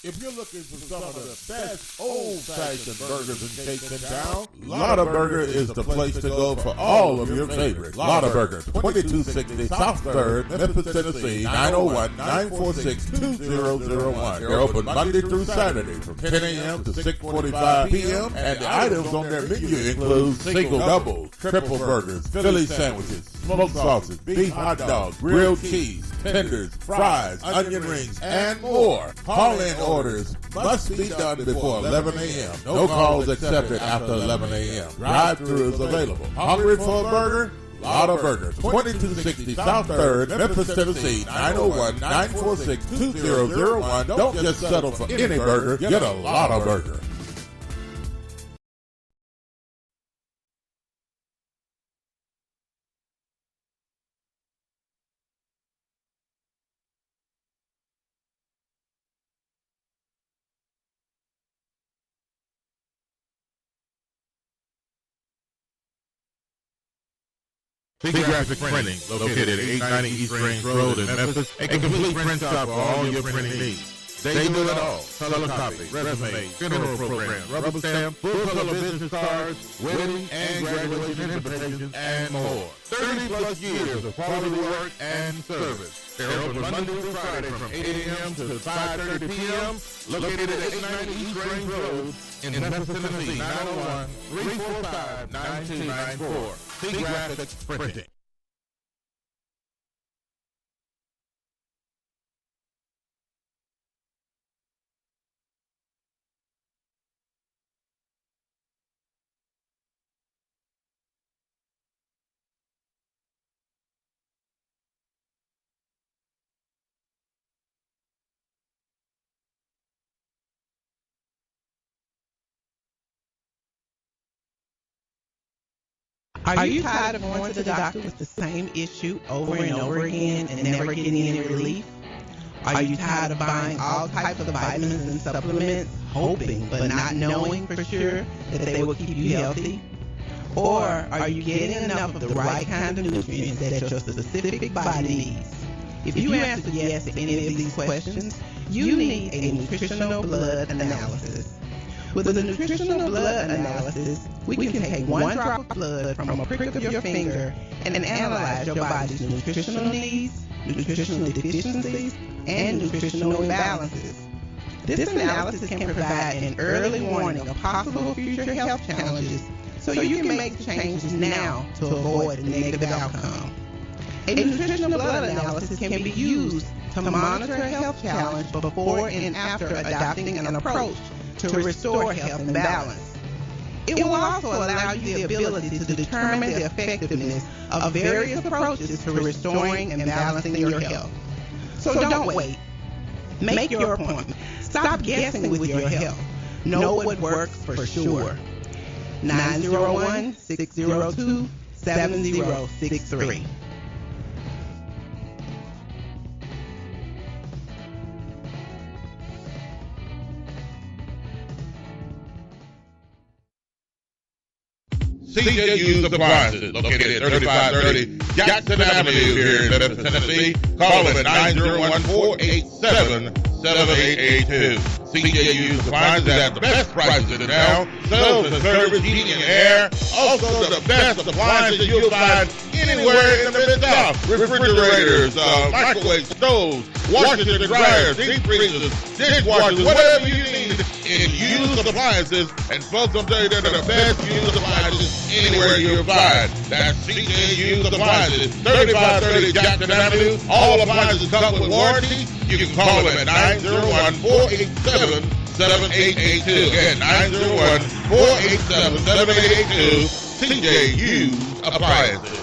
If you're looking for some of the best old-fashioned burgers and cakes in town, Lotta Burger is the place to go for all of your favorites. Lotta Burger, 2260 South 3rd, Memphis, Tennessee, 901-946-2001. They're open Monday through Saturday from 10 a.m. to 6:45 p.m. And the items on their menu include single doubles, triple burgers, Philly sandwiches, smoked sausage, beef hot dogs, grilled cheese, tenders, fries, onion rings, and more. Call-in orders must be done before 11 a.m. No calls accepted after 11 a.m. Drive-thru is available. Hungry for a burger? Lotta Burger, 2260 South 3rd, Memphis, Tennessee, 901-946-2001. Don't just settle for any burger. Get a Lotta Burger. Graphic Printing, located at 890 East Range Road in Memphis, a complete print shop for all your printing needs. They do it all: color copy, resume, funeral program, rubber stamp, full color business cards, wedding and graduation invitations, and more. 30 plus years of quality work and service. They're open Monday through Friday from 8 a.m. to 5:30 p.m. Located at 890 East Range Road in Memphis, Tennessee, 901-345-9294. Graphic Printing. Are you tired of going to the doctor with the same issue over and over again and never getting any relief? Are you tired of buying all types of vitamins and supplements, hoping but not knowing for sure that they will keep you healthy? Or are you getting enough of the right kind of nutrients that your specific body needs? If you answer yes to any of these questions, you need a nutritional blood analysis. With a nutritional blood analysis, we can take one drop of blood from a prick of your finger and analyze your body's nutritional needs, nutritional deficiencies, and nutritional imbalances. This analysis can provide an early warning of possible future health challenges, so you can make changes now to avoid a negative outcome. A nutritional blood analysis can be used to monitor a health challenge before and after adopting an approach to restore health and balance. It will also allow you the ability to determine the effectiveness of various approaches to restoring and balancing your health. So don't wait. Make your appointment. Stop guessing with your health. Know what works for sure. 901-602-7063. CJU's Appliances, located at 3530 Jackson Avenue here in Memphis, Tennessee. Call us at 901-487-7882. CJU's Appliances has the best prices in town. Sales and service, heating and air. Also the best appliances you'll find anywhere in the Mid-South. Refrigerators, microwave stoves, washers and dryers, deep freezers, dishwashers, whatever you need in used appliances. And folks, I'm telling you, they're the best used appliances anywhere you'll find. That's CJ Used Appliances, 3530 Jackson Avenue. All appliances come with warranty. You can call them at 901-487-7882. Again, 901-487-7882. CJ Used Appliances.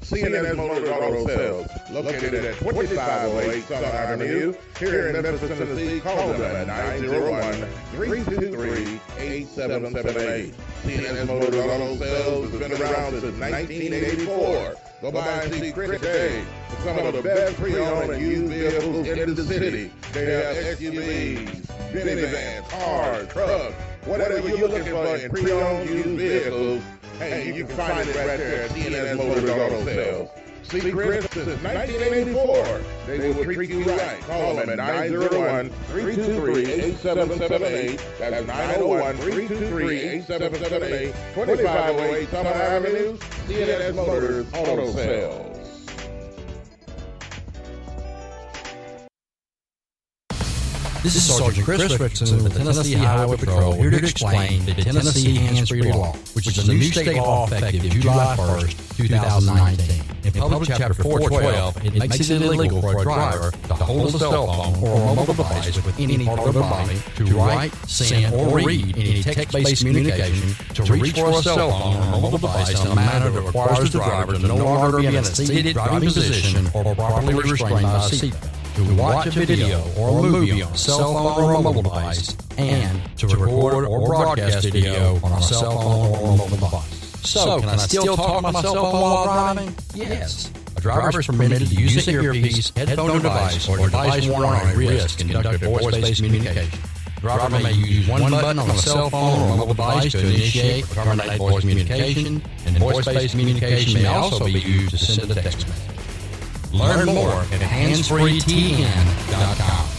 CNS Motors Auto Sales, located at 2508 Southern Avenue, here in Memphis, Tennessee. Call them at 901-323-8778. CNS Motors Auto Sales has been around since 1984. Go by and see Chris Day for some of the best pre-owned and used vehicles in the city. They have SUVs, minivans, cars, trucks, whatever you're looking for in pre-owned used vehicles. Hey, you can find it right there at CNS Motors Auto Sales. Secret since 1984. They will treat you right. Call them at 901-323-8778. That's 901-323-8778. 2508 Summer Avenue, CNS Motors Auto Sales. This is Sergeant Chris Richardson with the Tennessee Highway Patrol, here to explain the Tennessee Hands-Free Law, which is a new state law effective July 1st, 2019. In Public Chapter 412, it makes it illegal for a driver to hold a cell phone or a mobile device with any part of their body to write, send, or read any text-based communication, to reach for a cell phone or a mobile device in a manner that requires the driver to no longer be in a seated driving position or properly restrained by a seatbelt, to watch a video or a movie on a cell phone or a mobile device, and to record or broadcast video on a cell phone or a mobile device. So, can I still talk on my cell phone while driving? Yes. A driver is permitted to use an earpiece, headphone device, or device worn on a wrist to conduct a voice-based communication. The driver may use one button on a cell phone or a mobile device to initiate or terminate voice communication, and voice-based communication may also be used to send a text message. Learn more at handsfreetn.com.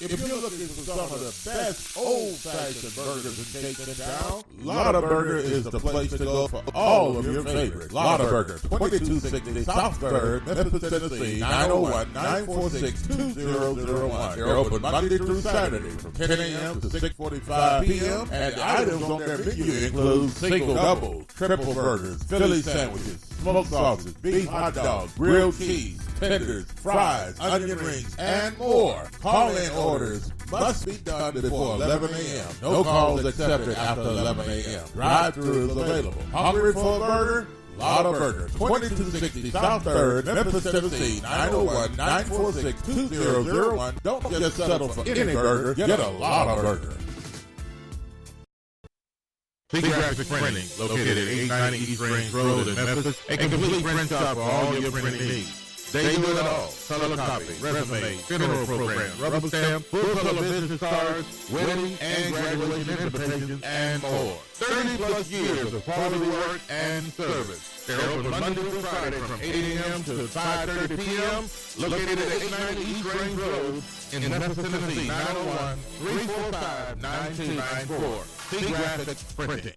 If you're looking for some of the best old-fashioned burgers and cakes in town, Lotta Burger is the place to go for all of your favorites. Lotta Burger, 2260 South 3rd, Memphis, Tennessee, 901-946-2001. They're open Monday through Saturday from 10 a.m. to 6:45 p.m. And the items on their menu include single doubles, triple burgers, Philly sandwiches, smoked sausages, beef hot dogs, grilled cheese, tenders, fries, onion rings, and more. Call-in orders must be done before 11 a.m. No calls accepted after 11 a.m. Drive-thru is available. Hungry for a burger? Lotta Burger, 2260 South 3rd, Memphis, Tennessee, 901-946-2001. Don't just settle for any burger. Get a Lotta Burger. Graphic Printing, located at 890 East Range Road in Memphis, a complete print shop for all your printing needs. They do it all: color copy, resume, funeral program, rubber stamp, full color business cards, wedding and graduation invitations, and more. 30 plus years of quality work and service. They're open Monday through Friday from 8 a.m. to 5:30 p.m. Located at 890 East Range Road in Memphis, Tennessee, 901-345-9294. Graphic Printing.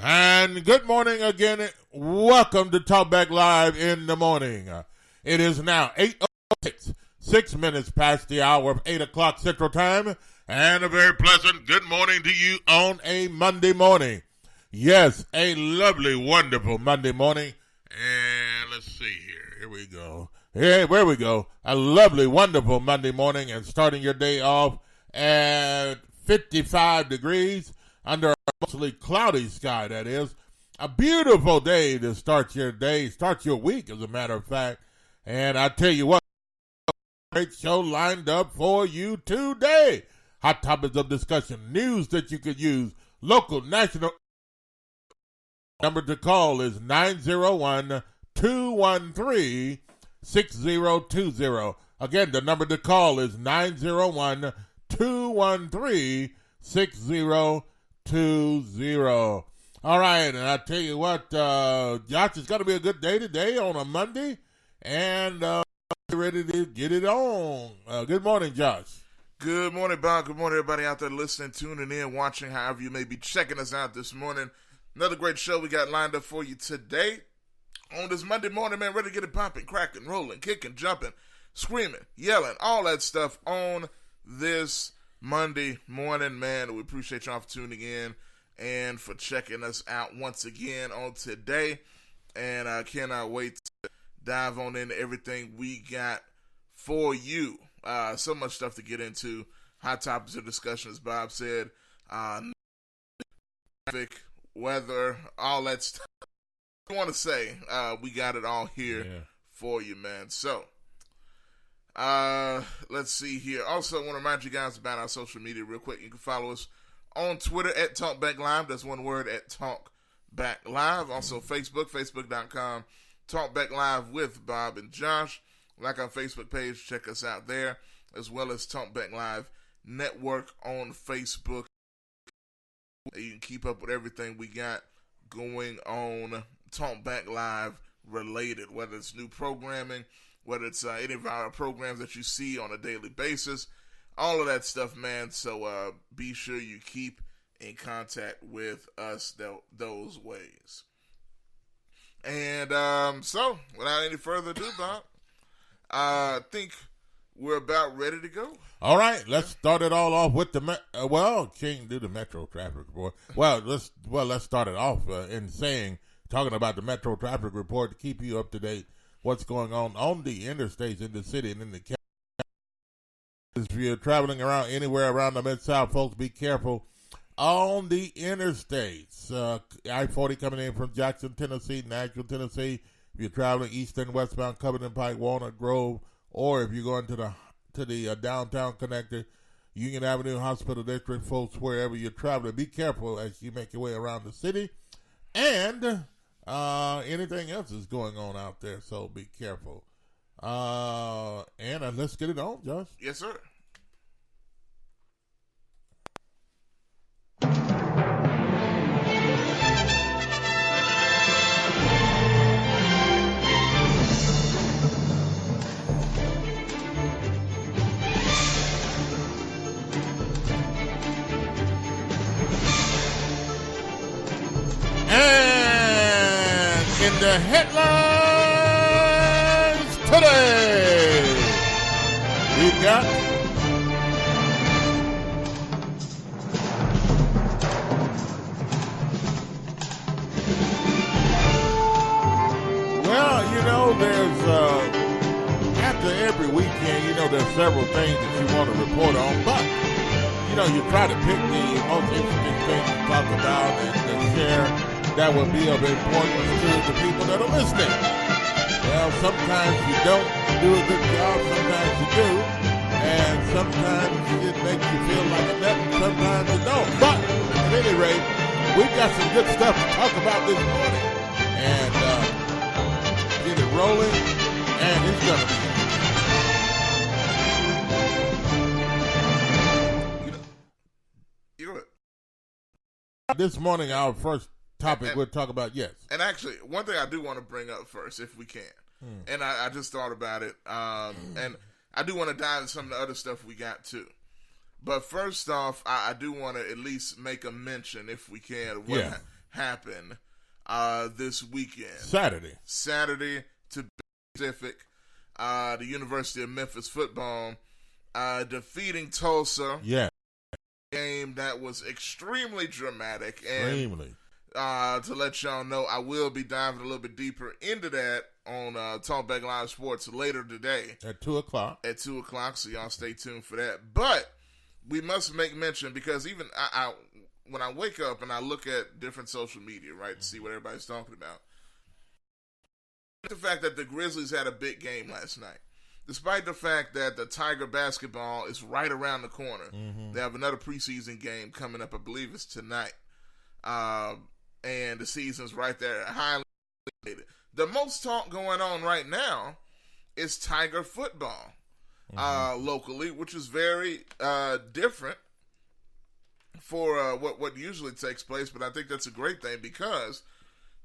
And good morning again. Welcome to Talk Back Live in the morning. It is now 8:06, 6 minutes past the hour of 8 o'clock Central Time, and a very pleasant good morning to you on a Monday morning. Yes, a lovely, wonderful Monday morning, we go. Hey, where we go. A lovely, wonderful Monday morning and starting your day off at 55 degrees under a mostly cloudy sky, that is. A beautiful day to start your day, start your week, as a matter of fact. And I tell you what, great show lined up for you today. Hot topics of discussion, news that you could use, local, national. Number to call is 901-213-6020. Again, the number to call is 901-213-6020. All right, and I tell you what, Josh, it's going to be a good day today on a Monday, and ready to get it on. Good morning, Josh. Good morning, Bob. Good morning, everybody out there listening, tuning in, watching, however you may be checking us out this morning. Another great show we got lined up for you today. On this Monday morning, man, ready to get it popping, cracking, rolling, kicking, jumping, screaming, yelling, all that stuff on this Monday morning, man. We appreciate y'all for tuning in and for checking us out once again on today. And I cannot wait to dive on into everything we got for you. So much stuff to get into. Hot topics of discussion, as Bob said. Traffic, weather, all that stuff. I want to say we got it all here for you, man. So, let's see here. Also, I want to remind you guys about our social media real quick. You can follow us on Twitter at TalkBackLive. That's one word, at TalkBackLive. Also, Facebook, facebook.com, TalkBackLive with Bob and Josh. Like our Facebook page, check us out there, as well as TalkBackLive Network on Facebook. You can keep up with everything we got going on TalkBackLive related, whether it's new programming, whether it's any of our programs that you see on a daily basis, all of that stuff, man. So be sure you keep in contact with us those ways. And so, without any further ado, Bob, I think we're about ready to go. All right, let's start it all off with the King do the Metro Traffic Report. Let's start it off talking about the Metro Traffic Report to keep you up to date. What's going on the interstates in the city and in the county. If you're traveling around anywhere around the Mid-South, folks, be careful on the interstates. I-40 coming in from Jackson, Tennessee, Nashville, Tennessee. If you're traveling east and westbound, Covington Pike, Walnut Grove, or if you're going to the downtown connector, Union Avenue, Hospital District, folks, wherever you're traveling, be careful as you make your way around the city. And anything else is going on out there, so be careful. And let's get it on, Josh. Yes, sir. And in the headlines today, we've got there's after every weekend, there's several things that you want to report on, but you try to pick the most interesting things to talk about and to share that will be of importance to the people that are listening. Well, sometimes you don't do a good job, sometimes you do, and sometimes it makes you feel like a nut, and sometimes you don't. But at any rate, we've got some good stuff to talk about this morning, and get it rolling, and it's gonna be. This morning, our first topic we'll talk about, yes. And actually, one thing I do want to bring up first, if we can, and I just thought about it, and I do want to dive into some of the other stuff we got too. But first off, I do want to at least make a mention, if we can, of what happened this weekend. Saturday, to be specific, the University of Memphis football defeating Tulsa. Yeah. Game that was extremely dramatic. And to let y'all know, I will be diving a little bit deeper into that on Talkback Live Sports later today. At 2 o'clock. At 2 o'clock, so y'all stay tuned for that. But we must make mention, because even I when I wake up and I look at different social media, right, to see what everybody's talking about, the fact that the Grizzlies had a big game last night. Despite the fact that the Tiger basketball is right around the corner. They have another preseason game coming up, I believe it's tonight. And the season's right there, highly related. The most talk going on right now is Tiger football locally, which is very different for what usually takes place. But I think that's a great thing, because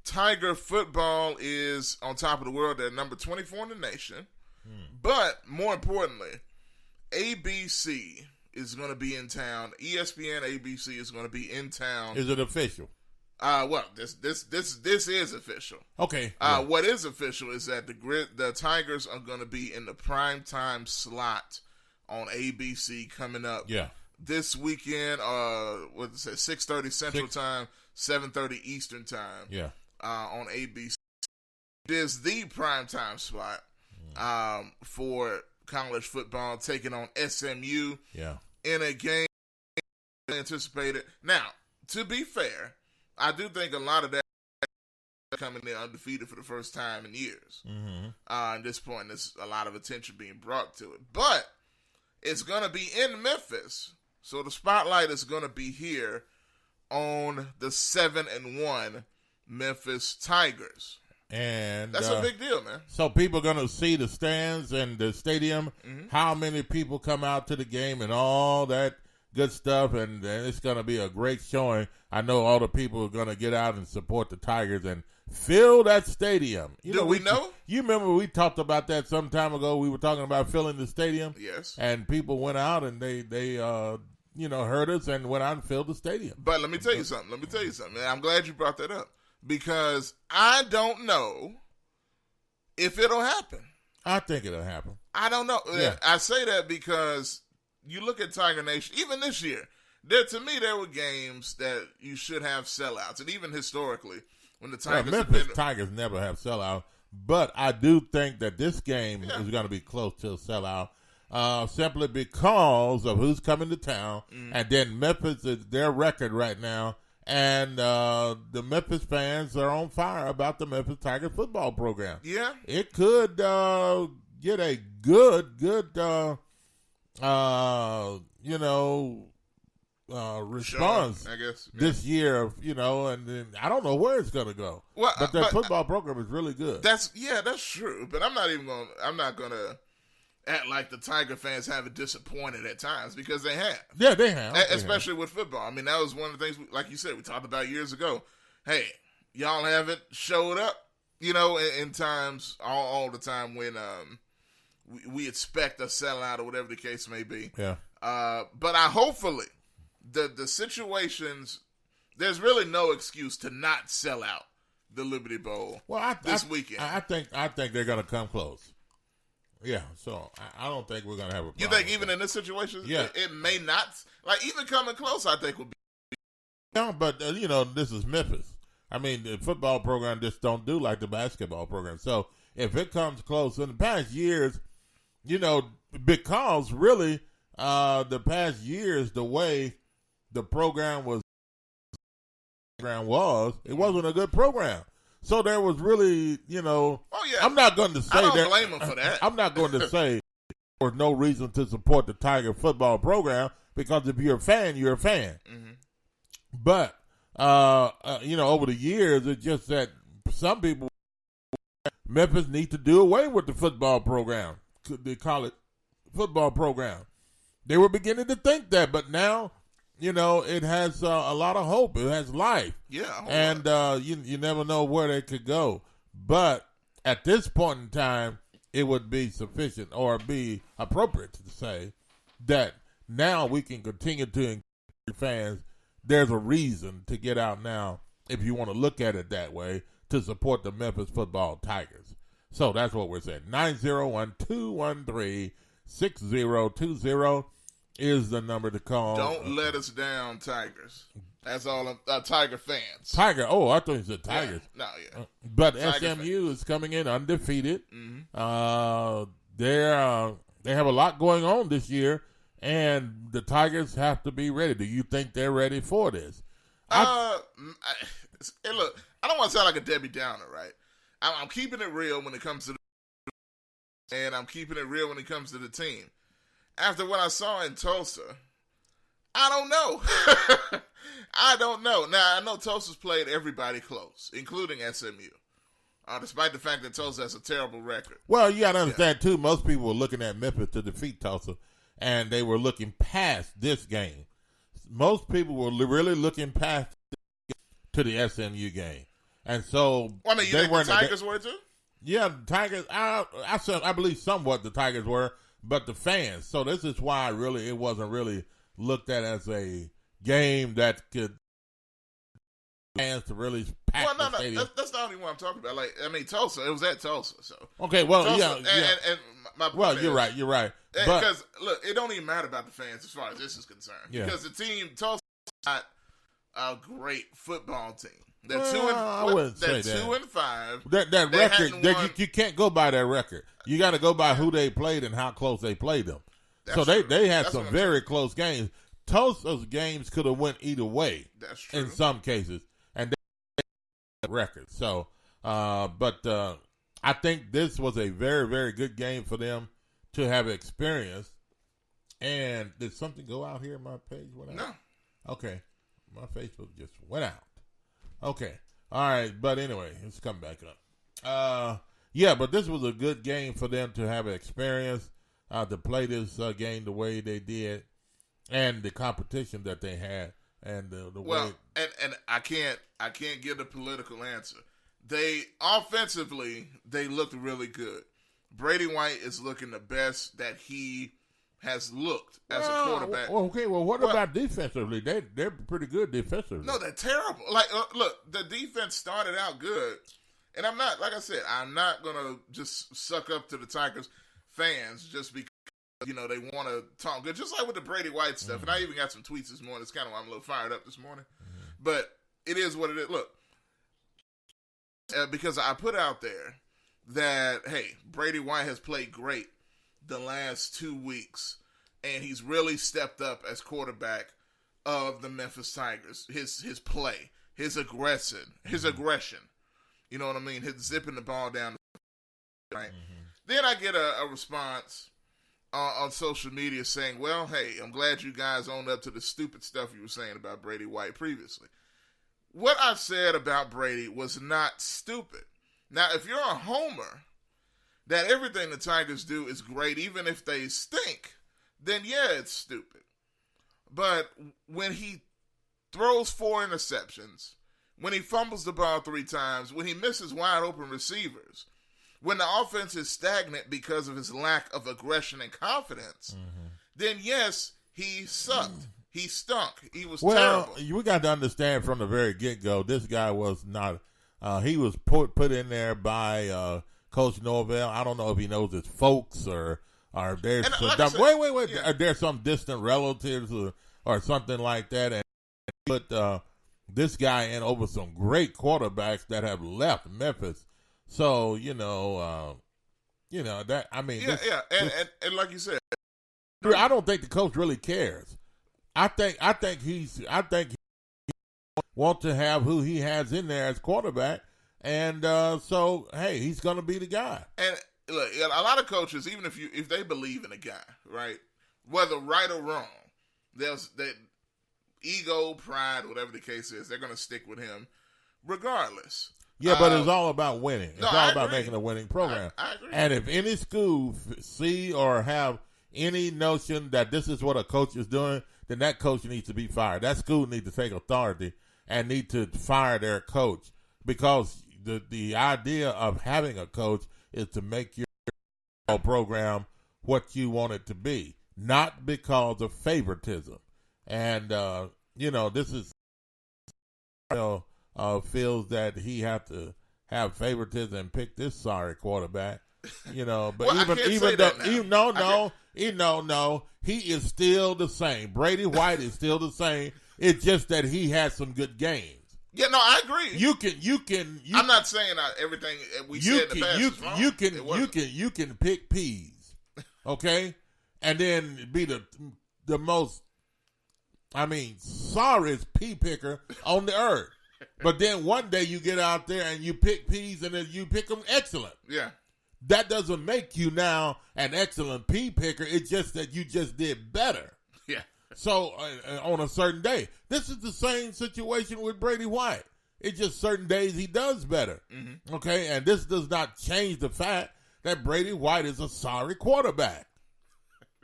Tiger football is on top of the world. They're number 24 in the nation. But more importantly, ABC is going to be in town. ESPN ABC is going to be in town. Is it official? Well, this is official. Okay. What is official is that the Tigers are going to be in the prime time slot on ABC coming up. Yeah. This weekend, what is it, 6:30 Central Time, 7:30 Eastern Time. Yeah. On ABC. It is the prime time slot for college football, taking on SMU. Yeah. In a game anticipated. Now, to be fair, I do think a lot of that coming in undefeated for the first time in years. At this point, there's a lot of attention being brought to it. But it's going to be in Memphis, so the spotlight is going to be here on the 7-1 Memphis Tigers. And that's a big deal, man. So people are going to see the stands and the stadium, how many people come out to the game and all that good stuff, and it's going to be a great showing. I know all the people are going to get out and support the Tigers and fill that stadium. Do we know? You remember we talked about that some time ago. We were talking about filling the stadium. Yes. And people went out and they heard us and went out and filled the stadium. But let me tell you something. And I'm glad you brought that up, because I don't know if it'll happen. I think it'll happen. I don't know. Yeah. I say that because you look at Tiger Nation, even this year, to me, there were games that you should have sellouts. And even historically, when the Tigers Memphis Tigers never have sellouts, but I do think that this game is going to be close to a sellout, simply because of who's coming to town. And then Memphis is their record right now. And the Memphis fans are on fire about the Memphis Tigers football program. Yeah. It could get a good response, I guess, this year, and then I don't know where it's going to go. Well, but the football program is really good. That's true. But I'm not going to act like the Tiger fans haven't disappointed at times, because they have. Yeah, they have. Especially with football. I mean, that was one of the things, like you said, we talked about years ago. Hey, y'all haven't showed up, in times, all the time when we expect a sellout or whatever the case may be. Yeah. But hopefully, the situations, there's really no excuse to not sell out the Liberty Bowl this weekend. I think they're going to come close. Yeah, so I don't think we're going to have a problem. You think even in this situation, it may not, like even coming close, I think would be. Yeah, but this is Memphis. I mean, the football program just don't do like the basketball program. So if it comes close, in the past years, because really the past years, the way the program it wasn't a good program. So there was really, I'm not going to say I don't blame him for that. I'm not going to say there's no reason to support the Tiger football program, because if you're a fan, you're a fan. But, over the years, it's just that some people, Memphis need to do away with the football program. They call it football program. They were beginning to think that, but now, it has a lot of hope. It has life. Yeah. And you never know where they could go. But at this point in time, it would be sufficient or be appropriate to say that now we can continue to encourage fans. There's a reason to get out now, if you want to look at it that way, to support the Memphis football Tigers. So that's what we're saying. 901-213-6020 is the number to call. Don't let us down, Tigers. As all Tiger fans. Tiger. Oh, I thought you said Tigers. Yeah. No, yeah. But Tiger SMU is coming in undefeated. Mm-hmm. They have a lot going on this year, and the Tigers have to be ready. Do you think they're ready for this? Look, I don't want to sound like a Debbie Downer, right? I'm keeping it real when it comes to and I'm keeping it real when it comes to the team. After what I saw in Tulsa, I don't know. I don't know. Now, I know Tulsa's played everybody close, including SMU, despite the fact that Tulsa has a terrible record. Well, you got to understand, too, most people were looking at Memphis to defeat Tulsa, and they were looking past this game. Most people were really looking past to the SMU game. And so well, I mean, you think the Tigers were too? Yeah, the Tigers. I believe somewhat the Tigers were, but the fans. So this is why it wasn't really looked at as a game that could fans to really pack the stadium. That's the only one I'm talking about. Like, I mean, Tulsa. It was at Tulsa. So okay, well, Tulsa, yeah. And my well, you're right. You're right. Because look, it don't even matter about the fans as far as this is concerned. Yeah. Because the team Tulsa is not a great football team. They're I wouldn't say that. 2-5. That record, you can't go by that record. You got to go by who they played and how close they played them. So they had some very close games. Tulsa's games could have went either way. That's true. In some cases, and they had record. So, but I think this was a very, very good game for them to have experienced. And did something go out here? My page went out? No. Okay. My Facebook just went out. Okay. All right. But anyway, let's come back up. Yeah, but this was a good game for them to have experience, to play this game the way they did, and the competition that they had, and the way. And I can't give a political answer. They offensively looked really good. Brady White is looking the best that he has looked as a quarterback. Okay, well, what about defensively? They're pretty good defensively. No, they're terrible. Like, look, the defense started out good, and I'm not, like I said, I'm not gonna just suck up to the Tigers fans just because they want to talk good. Just like with the Brady White stuff, and I even got some tweets this morning. It's kind of why I'm a little fired up this morning, but it is what it is. Look, because I put out there that hey, Brady White has played great the last 2 weeks, and he's really stepped up as quarterback of the Memphis Tigers. His play, his aggression. You know what I mean? His zipping the ball down. Right. Then I get a response on social media saying, "Well, hey, I'm glad you guys owned up to the stupid stuff you were saying about Brady White previously." What I said about Brady was not stupid. Now, if you're a homer, that everything the Tigers do is great, even if they stink, then yeah, it's stupid. But when he throws 4 interceptions, when he fumbles the ball 3 times, when he misses wide open receivers, when the offense is stagnant because of his lack of aggression and confidence, then yes, he sucked. He stunk. He was terrible. Well, we got to understand from the very get-go, this guy was not, he was put in there by Coach Norvell. I don't know if he knows his folks or there's there's some distant relatives or something like that, and put this guy in over some great quarterbacks that have left Memphis. So that I mean, and like you said, I don't think the coach really cares. I think he wants to have who he has in there as quarterback. And so, hey, he's going to be the guy. And look, a lot of coaches, even if they believe in a guy, right, whether right or wrong, there's that ego, pride, whatever the case is, they're going to stick with him regardless. Yeah, but it's all about winning. It's all about agree. making a winning program. I agree. And if any school see or have any notion that this is what a coach is doing, then that coach needs to be fired. That school needs to take authority and need to fire their coach, because the idea of having a coach is to make your program what you want it to be, not because of favoritism. And this is feels that he have to have favoritism and pick this sorry quarterback. But he is still the same. Brady White is still the same. It's just that he had some good games. Yeah, no, I agree. You can. I'm not saying everything we said in the past is wrong. You can pick peas, okay, and then be the most, sorriest pea picker on the earth. But then one day you get out there and you pick peas and then you pick them excellent. Yeah. That doesn't make you now an excellent pea picker. It's just that you just did better. Yeah. So on a certain day, this is the same situation with Brady White. It's just certain days he does better. Mm-hmm. Okay, and this does not change the fact that Brady White is a sorry quarterback.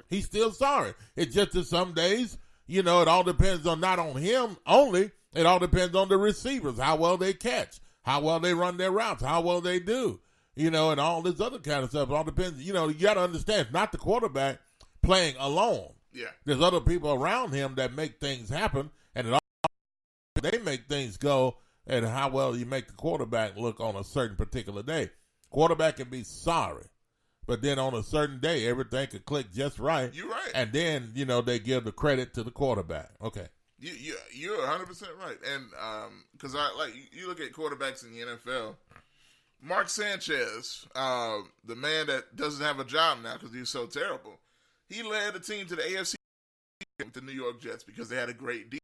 He's still sorry. It's just that some days, it all depends on not on him only. It all depends on the receivers, how well they catch, how well they run their routes, how well they do, and all this other kind of stuff. It all depends. You got to understand, it's not the quarterback playing alone. Yeah. There's other people around him that make things happen, and they make things go, and how well you make the quarterback look on a certain particular day. Quarterback can be sorry, but then on a certain day, everything could click just right. You're right. And then, they give the credit to the quarterback. Okay. You're 100% right. And because you look at quarterbacks in the NFL, Mark Sanchez, the man that doesn't have a job now because he's so terrible, he led the team to the AFC with the New York Jets because they had a great defense.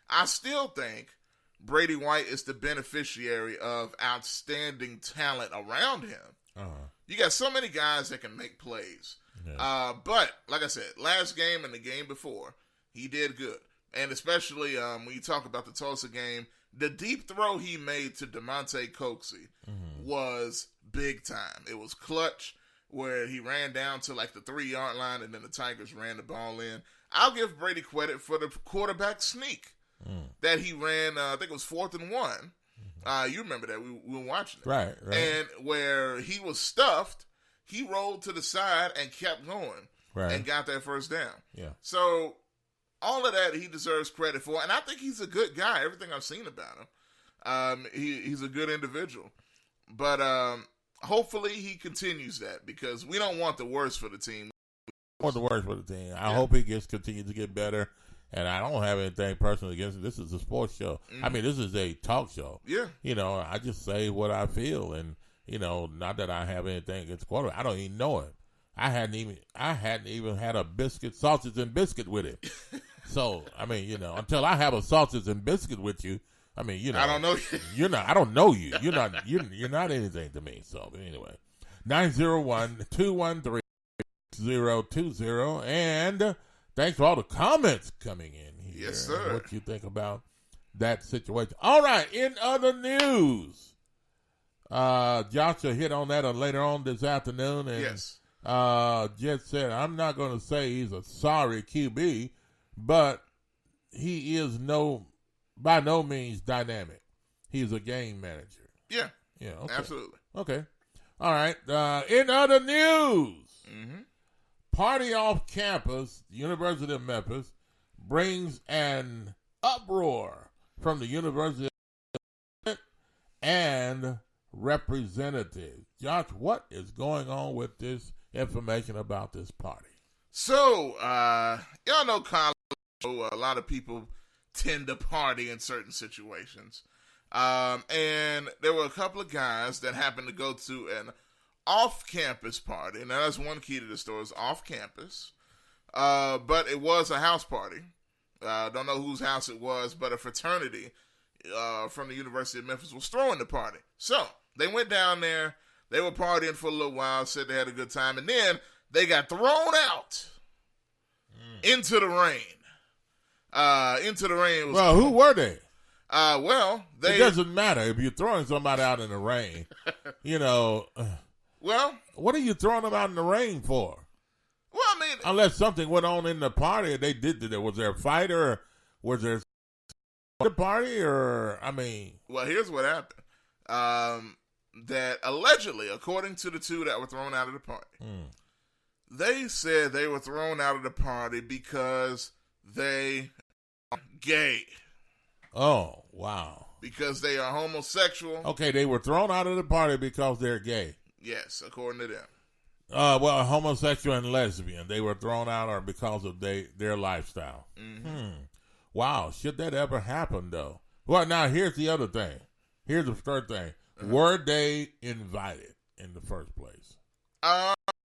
I still think Brady White is the beneficiary of outstanding talent around him. Uh-huh. You got so many guys that can make plays. Yeah. But, like I said, last game and the game before, he did good. And especially when you talk about the Tulsa game, the deep throw he made to DeMonte Coxey was big time. It was clutch, where he ran down to the 3-yard line and then the Tigers ran the ball in. I'll give Brady credit for the quarterback sneak that he ran. I think it was 4th and 1. You remember that. We were watching it. Right. And where he was stuffed, he rolled to the side and kept going and got that first down. Yeah. So all of that he deserves credit for. And I think he's a good guy, everything I've seen about him. He's a good individual. But hopefully he continues that because we don't want the worst for the team. I hope he continues to get better. And I don't have anything personal against it. This is a sports show. Mm-hmm. This is a talk show. Yeah. I just say what I feel. And, not that I have anything against quarterback. I don't even know him. I hadn't even had a sausage and biscuit with it. So, until I have a sausage and biscuit with you, I don't know you. I don't know you. You're not anything to me. So, anyway, 901-213-020. And thanks for all the comments coming in here. Yes, sir. What you think about that situation. All right, in other news, Joshua hit on that later on this afternoon. And, yes. Jet said, I'm not going to say he's a sorry QB, but he is by no means dynamic. He's a game manager. Yeah. Yeah. Okay. Absolutely. Okay. All right. In other news, party off campus, University of Memphis, brings an uproar from the University of and representatives. Josh, what is going on with this information about this party? So, y'all know college, a lot of people tend to party in certain situations. And there were a couple of guys that happened to go to an off-campus party. Now, that's one key to the story, is off-campus. But it was a house party. Don't know whose house it was, but a fraternity from the University of Memphis was throwing the party. So, they went down there. They were partying for a little while, said they had a good time, and then they got thrown out into the rain. Well, who were they? It doesn't matter if you're throwing somebody out in the rain. Well, what are you throwing them out in the rain for? Well, unless something went on in the party, they did. Was there a fight or was there a party or? Well, here's what happened. That allegedly, according to the two that were thrown out of the party, they said they were thrown out of the party because they are gay. Oh, wow. Because they are homosexual. Okay, they were thrown out of the party because they're gay. Yes, according to them. Well, homosexual and lesbian. They were thrown out or because of their lifestyle. wow, should that ever happen, though? Well, now, here's the other thing. Here's the third thing. Were they invited in the first place?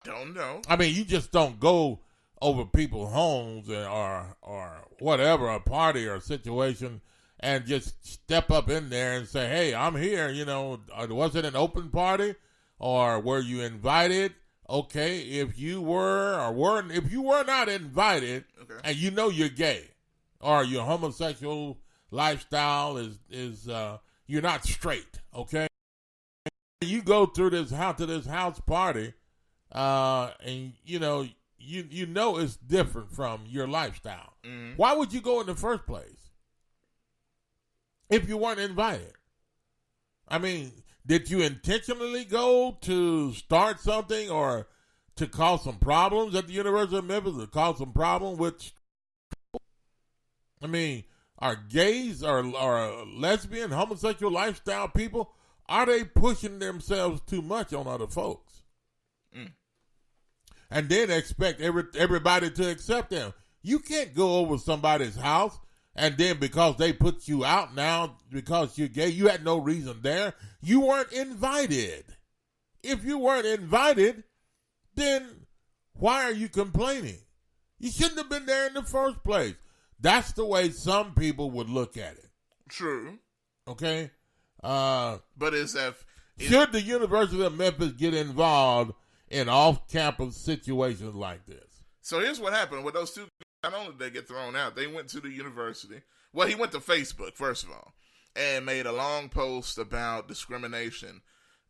Don't know. I mean, you just don't go over people's homes or whatever, a party or a situation, and just step up in there and say, hey, I'm here. You know, was it an open party or were you invited? Okay, if you were or weren't, if you were not invited, and you know you're gay or your homosexual lifestyle is you're not straight, okay? You go through this house to this house party, and you know it's different from your lifestyle. Mm-hmm. Why would you go in the first place if you weren't invited? I mean, did you intentionally go to start something or to cause some problems at the University of Memphis, to cause some problem with? I mean, are gays or lesbian, homosexual lifestyle people, are they pushing themselves too much on other folks? Mm. And then expect everybody to accept them. You can't go over somebody's house and then because they put you out now because you're gay, you had no reason there. You weren't invited. If you weren't invited, then why are you complaining? You shouldn't have been there in the first place. That's the way some people would look at it. True. Okay? But should the University of Memphis get involved in off-campus situations like this? So here's what happened with those two. Not only did they get thrown out, they went to the university. Well, he went to Facebook, first of all, and made a long post about discrimination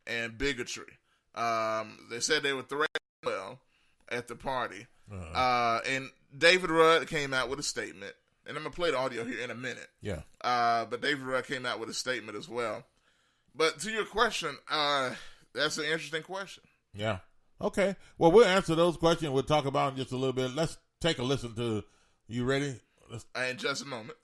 and bigotry. They said they were threatened at the party. And David Rudd came out with a statement. And I'm going to play the audio here in a minute. Yeah. But David Rudd came out with a statement as well. But to your question, that's an interesting question. Yeah. Okay. Well, we'll answer those questions. We'll talk about it in just a little bit. Let's take a listen to. You ready? In just a moment.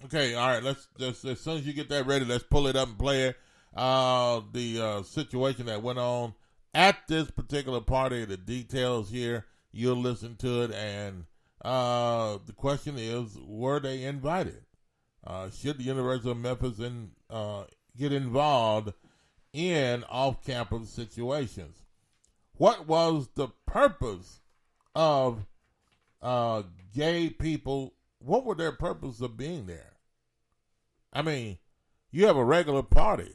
Okay. All right. Let's just as soon as you get that ready, let's pull it up and play it. The situation that went on at this particular party. The details here. You'll listen to it, and the question is: were they invited? Should the University of Memphis get involved in off-campus situations? What was the purpose of gay people? What were their purpose of being there? I mean, you have a regular party.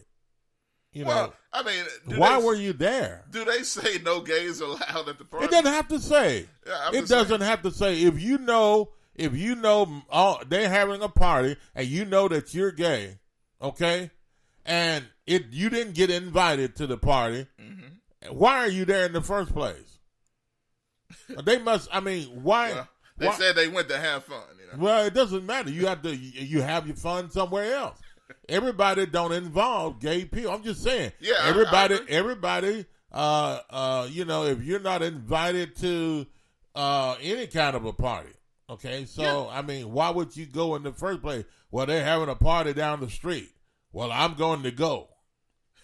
You know, I mean, why were you there? Do they say no gays allowed at the party? It doesn't have to say. Yeah, it doesn't have to say. If you know they're having a party and you know that you're gay, okay, and you didn't get invited to the party, why are you there in the first place? They must. I mean, why? Well, they said they went to have fun. You know? Well, it doesn't matter. You have your fun somewhere else. Everybody don't involve gay people. I'm just saying. Yeah, everybody. You know, if you're not invited to any kind of a party, okay. So yeah. I mean, why would you go in the first place? Well, they're having a party down the street. Well, I'm going to go.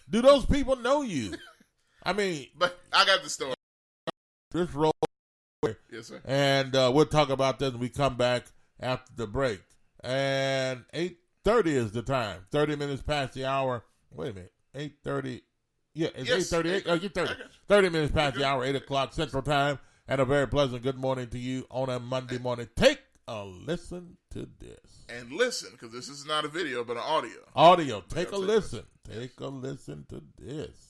Do those people know you? I mean, but I got the story. This roll. Yes, sir. And we'll talk about this when we come back after the break. And 8:30 is the time. 30 minutes past the hour. Wait a minute. 8:30. Yeah, it's 8:38. Oh, you're 30. 30 minutes past the hour, 8 o'clock Central Time. And a very pleasant good morning to you on a Monday morning. Take a listen to this. And listen, because this is not a video, but an audio. Audio. Take a listen. Take a listen to this.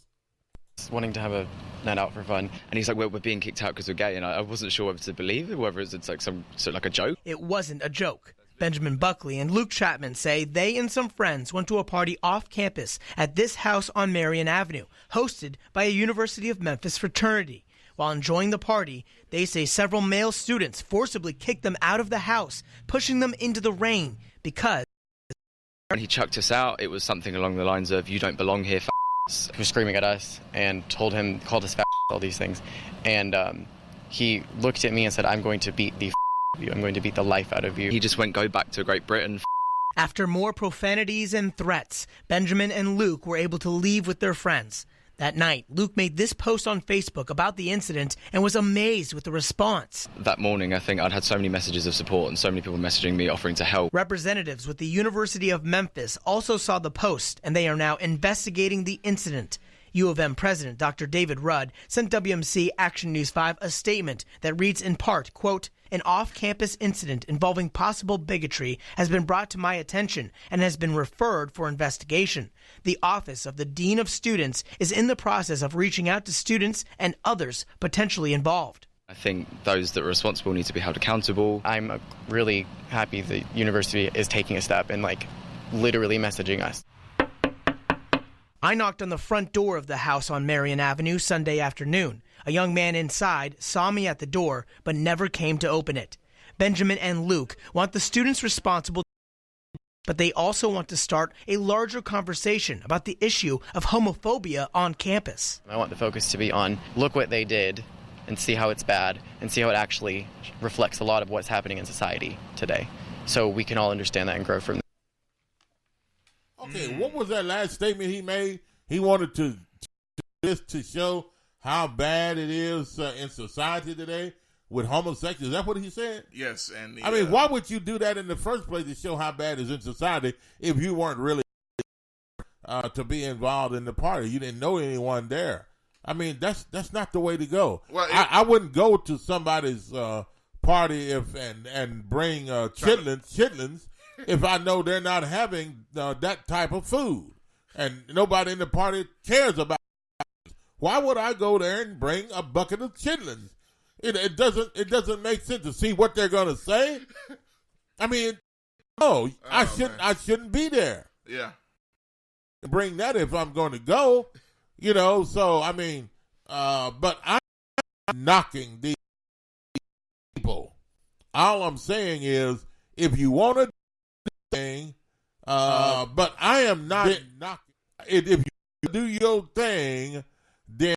Wanting to have a night out for fun, and he's like, we're being kicked out because we're gay, and I wasn't sure whether to believe it, whether it's like like a joke. It wasn't a joke. Benjamin Buckley and Luke Chapman say they and some friends went to a party off campus at this house on Marion Avenue, hosted by a University of Memphis fraternity. While enjoying the party, they say several male students forcibly kicked them out of the house, pushing them into the rain because when he chucked us out, it was something along the lines of, you don't belong here, He was screaming at us and called us fat, all these things. And he looked at me and said, I'm going to beat the you. I'm going to beat the life out of you. He just went, go back to Great Britain. After more profanities and threats, Benjamin and Luke were able to leave with their friends. That night, Luke made this post on Facebook about the incident and was amazed with the response. That morning, I think I'd had so many messages of support and so many people messaging me offering to help. Representatives with the University of Memphis also saw the post, and they are now investigating the incident. U of M President Dr. David Rudd sent WMC Action News 5 a statement that reads in part, quote, "An off-campus incident involving possible bigotry has been brought to my attention and has been referred for investigation. The Office of the Dean of Students is in the process of reaching out to students and others potentially involved." I think those that are responsible need to be held accountable. I'm really happy the university is taking a step and literally messaging us. I knocked on the front door of the house on Marion Avenue Sunday afternoon. A young man inside saw me at the door, but never came to open it. Benjamin and Luke want the students responsible, but they also want to start a larger conversation about the issue of homophobia on campus. I want the focus to be on look what they did and see how it's bad and see how it actually reflects a lot of what's happening in society today. So we can all understand that and grow from there. Okay, what was that last statement he made? He wanted to show how bad it is in society today with homosexuals. Is that what he said? Yes. And I mean, why would you do that in the first place to show how bad it is in society if you weren't really to be involved in the party? You didn't know anyone there. I mean, that's not the way to go. Well, I wouldn't go to somebody's party and bring chitlins if I know they're not having that type of food and nobody in the party cares about it. Why would I go there and bring a bucket of chitlins? It doesn't make sense to see what they're gonna say. I mean, I shouldn't be there. Yeah, bring that if I'm going to go, So I mean, but I'm not knocking these people. All I'm saying is, if you want to thing, but I am not knocking. If you do your thing, then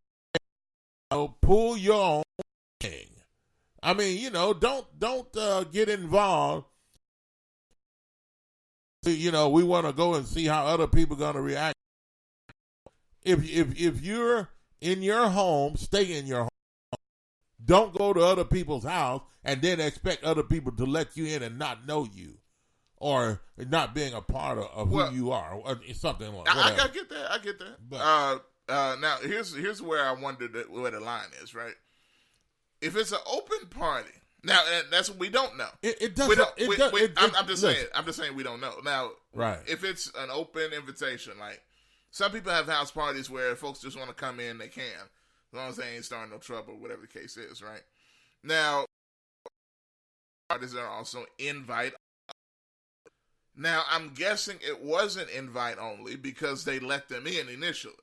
pull your own thing. I mean, don't get involved. We want to go and see how other people are going to react. If you're in your home, stay in your home. Don't go to other people's house and then expect other people to let you in and not know you. Or not being a part of who you are, or something like that. I get that. But, now, here's where I wonder where the line is, right? If it's an open party, now that's what we don't know. It doesn't. I'm just saying we don't know. Now, right? If it's an open invitation, like some people have house parties where folks just want to come in, they can, as long as they ain't starting no trouble, whatever the case is, right? Now, parties are also invite. Now, I'm guessing it wasn't invite only because they let them in initially.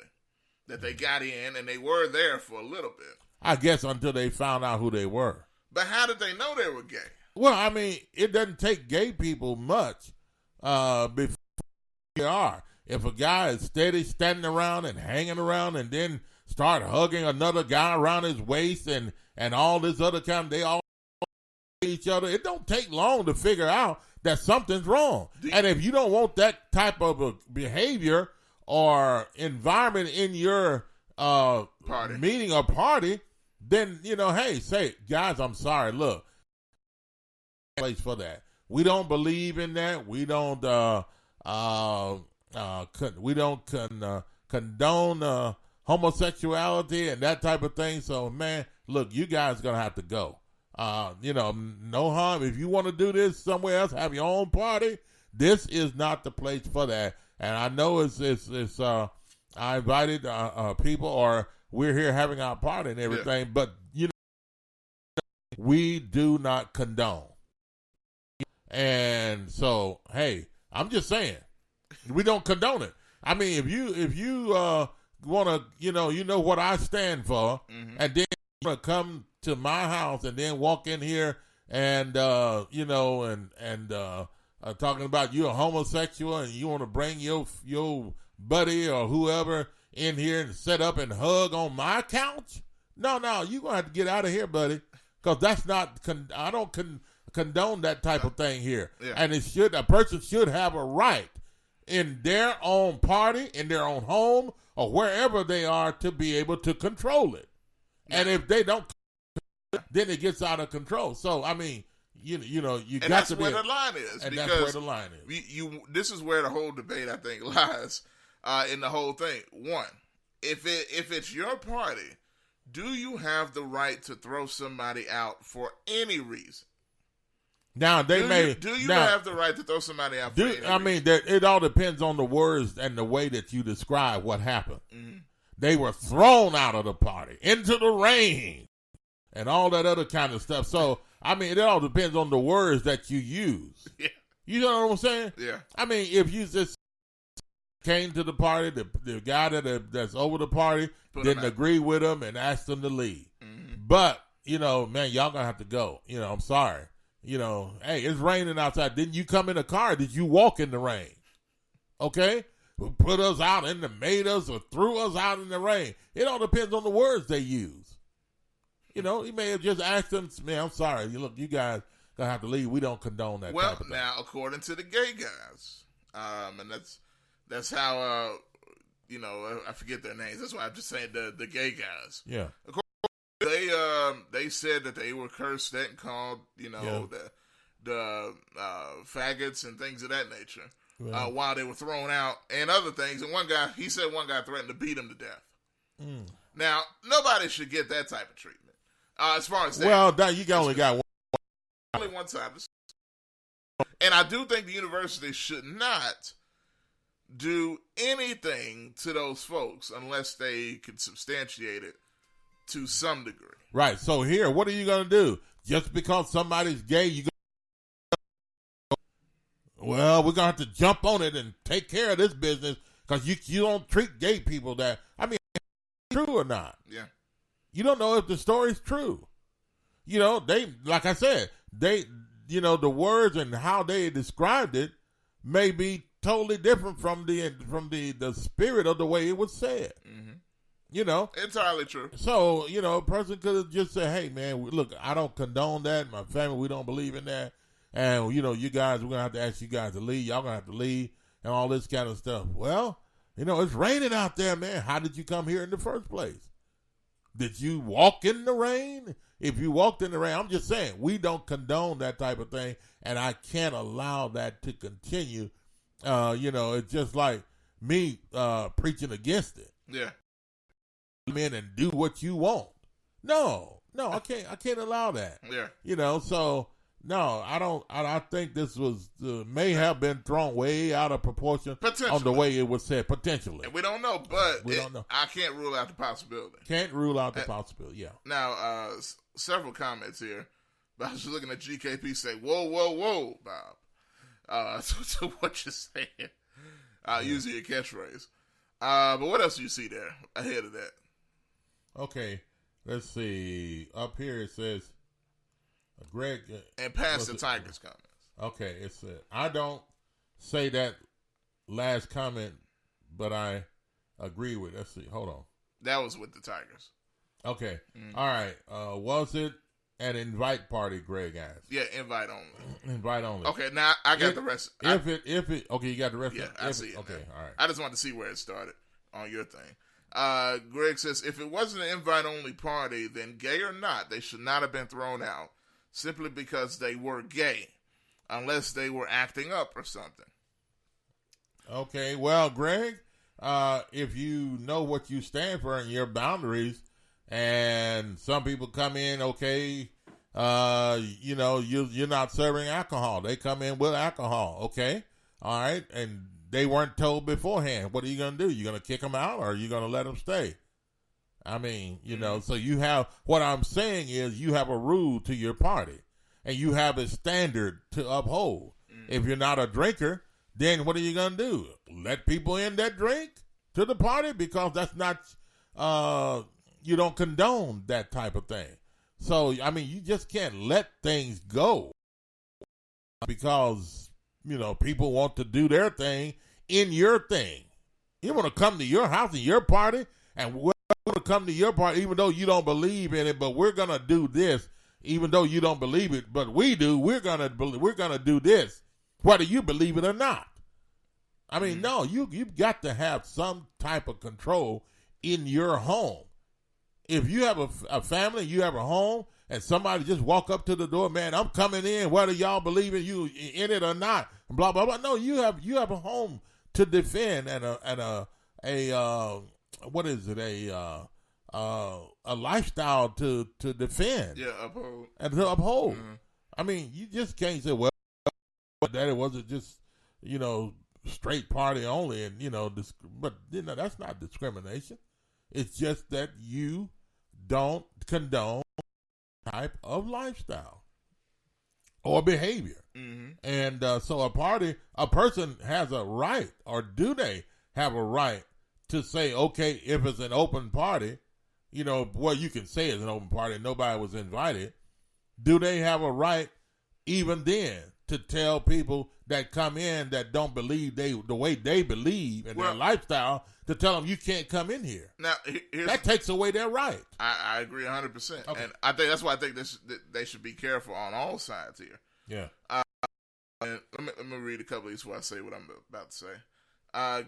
That they got in and they were there for a little bit. I guess until they found out who they were. But how did they know they were gay? Well, I mean, it doesn't take gay people much before they are. If a guy is steady standing around and hanging around and then start hugging another guy around his waist and all this other kind, they all each other, it don't take long to figure out that something's wrong. And if you don't want that type of a behavior or environment in your meeting or party, then, hey, say, guys, I'm sorry. Look, place for that. We don't believe in that. We don't condone homosexuality and that type of thing. So, man, look, you guys are going to have to go. No harm. If you want to do this somewhere else, have your own party, this is not the place for that. And I know it's I invited people, or we're here having our party and everything, but we do not condone. And so, hey, I'm just saying, we don't condone it. I mean, if you want to, you know what I stand for, and then you want to come to my house and then walk in here and talking about you're a homosexual and you want to bring your buddy or whoever in here and set up and hug on my couch? No, you're going to have to get out of here, buddy, because that's not, I don't condone that type of thing here. Yeah. And a person should have a right in their own party, in their own home, or wherever they are to be able to control it. And if they don't, then it gets out of control. So, I mean, you got to be. And that's where the line is. And because that's where the line is. This is where the whole debate, I think, lies in the whole thing. One, if it's your party, do you have the right to throw somebody out for any reason? Now do you have the right to throw somebody out for any reason? I mean, it all depends on the words and the way that you describe what happened. Mm-hmm. They were thrown out of the party into the rain and all that other kind of stuff. So, I mean, it all depends on the words that you use. Yeah. You know what I'm saying? Yeah. I mean, if you just came to the party, the guy that's over the party didn't agree with him and asked him to leave. Mm-hmm. But, man, y'all gonna have to go. I'm sorry. Hey, it's raining outside. Didn't you come in a car? Did you walk in the rain? Okay? Put us out and made us or threw us out in the rain. It all depends on the words they use. He may have just asked them, man, I'm sorry. Look, you guys gonna have to leave. We don't condone that type of thing. Well, now, according to the gay guys, and that's how, I forget their names. That's why I'm just saying the gay guys. Yeah. They said that they were cursed and called, the faggots and things of that nature while they were thrown out and other things. And one guy threatened to beat him to death. Mm. Now, nobody should get that type of treatment. As far as that. Well, you only got one. Only one time. And I do think the university should not do anything to those folks unless they can substantiate it to some degree. Right. So here, what are you going to do? Just because somebody's gay, we're going to have to jump on it and take care of this business because you don't treat gay people that, I mean, true or not? Yeah. You don't know if the story's true. They, like I said, the words and how they described it may be totally different from the spirit of the way it was said. Mm-hmm. Entirely true. So, a person could have just said, hey, man, look, I don't condone that. My family, we don't believe in that. And, you guys, we're going to have to ask you guys to leave. Y'all going to have to leave and all this kind of stuff. Well, it's raining out there, man. How did you come here in the first place? Did you walk in the rain? If you walked in the rain, I'm just saying, we don't condone that type of thing, and I can't allow that to continue. It's just like me preaching against it. Yeah. Come in and do what you want. No, I can't allow that. Yeah. So no, I don't. I think this was may have been thrown way out of proportion on the way it was said. Potentially, and we don't know, but we don't know. I can't rule out the possibility. Can't rule out the possibility. Yeah. Now, several comments here. But I was just looking at GKP say, "Whoa, Bob." To what you're saying, using your catchphrase. But what else do you see there ahead of that? Okay, let's see. Up here it says. Greg and past the Tigers comments. Okay, it said I don't say that last comment, but I agree with. Let's see. Hold on. That was with the Tigers. Okay. Mm-hmm. All right. Was it an invite party? Greg asked. Yeah, invite only. Invite only. Okay. Now I got the rest. If it. Okay, you got the rest. Yeah, I see it. Okay. Now. All right. I just wanted to see where it started on your thing. Greg says if it wasn't an invite only party, then gay or not, they should not have been thrown out. Simply because they were gay, unless they were acting up or something. Okay, well, Greg, if you know what you stand for and your boundaries, and some people come in, okay, you're not serving alcohol. They come in with alcohol, okay, all right, and they weren't told beforehand. What are you going to do? You going to kick them out, or are you going to let them stay? I mean, so you have, what I'm saying is you have a rule to your party and you have a standard to uphold. If you're not a drinker, then what are you going to do? Let people in that drink to the party? Because that's not, you don't condone that type of thing. So, I mean, you just can't let things go because, people want to do their thing in your thing. You want to come to your house and your party and we're going to come to your party even though you don't believe in it, but we're going to do this even though you don't believe it, but we do. We're going to do this whether you believe it or not. I mean, no, you've got to have some type of control in your home. If you have a family, you have a home, and somebody just walk up to the door, man, I'm coming in, whether y'all believe in you in it or not, blah blah blah. No, you have a home to defend and a what is it, a lifestyle to defend. Yeah, uphold. And to uphold. Mm-hmm. I mean, you just can't say, well, that it wasn't just, straight party only, and but that's not discrimination. It's just that you don't condone type of lifestyle or behavior. Mm-hmm. And so a person has a right, or do they have a right to say, okay, if it's an open party, well, you can say it's an open party and nobody was invited. Do they have a right even then to tell people that come in that don't believe the way they believe in their lifestyle, to tell them you can't come in here? Now, that takes away their right. I agree 100%. Okay. And I think that's why I think they should be careful on all sides here. Yeah. And let me read a couple of these before I say what I'm about to say.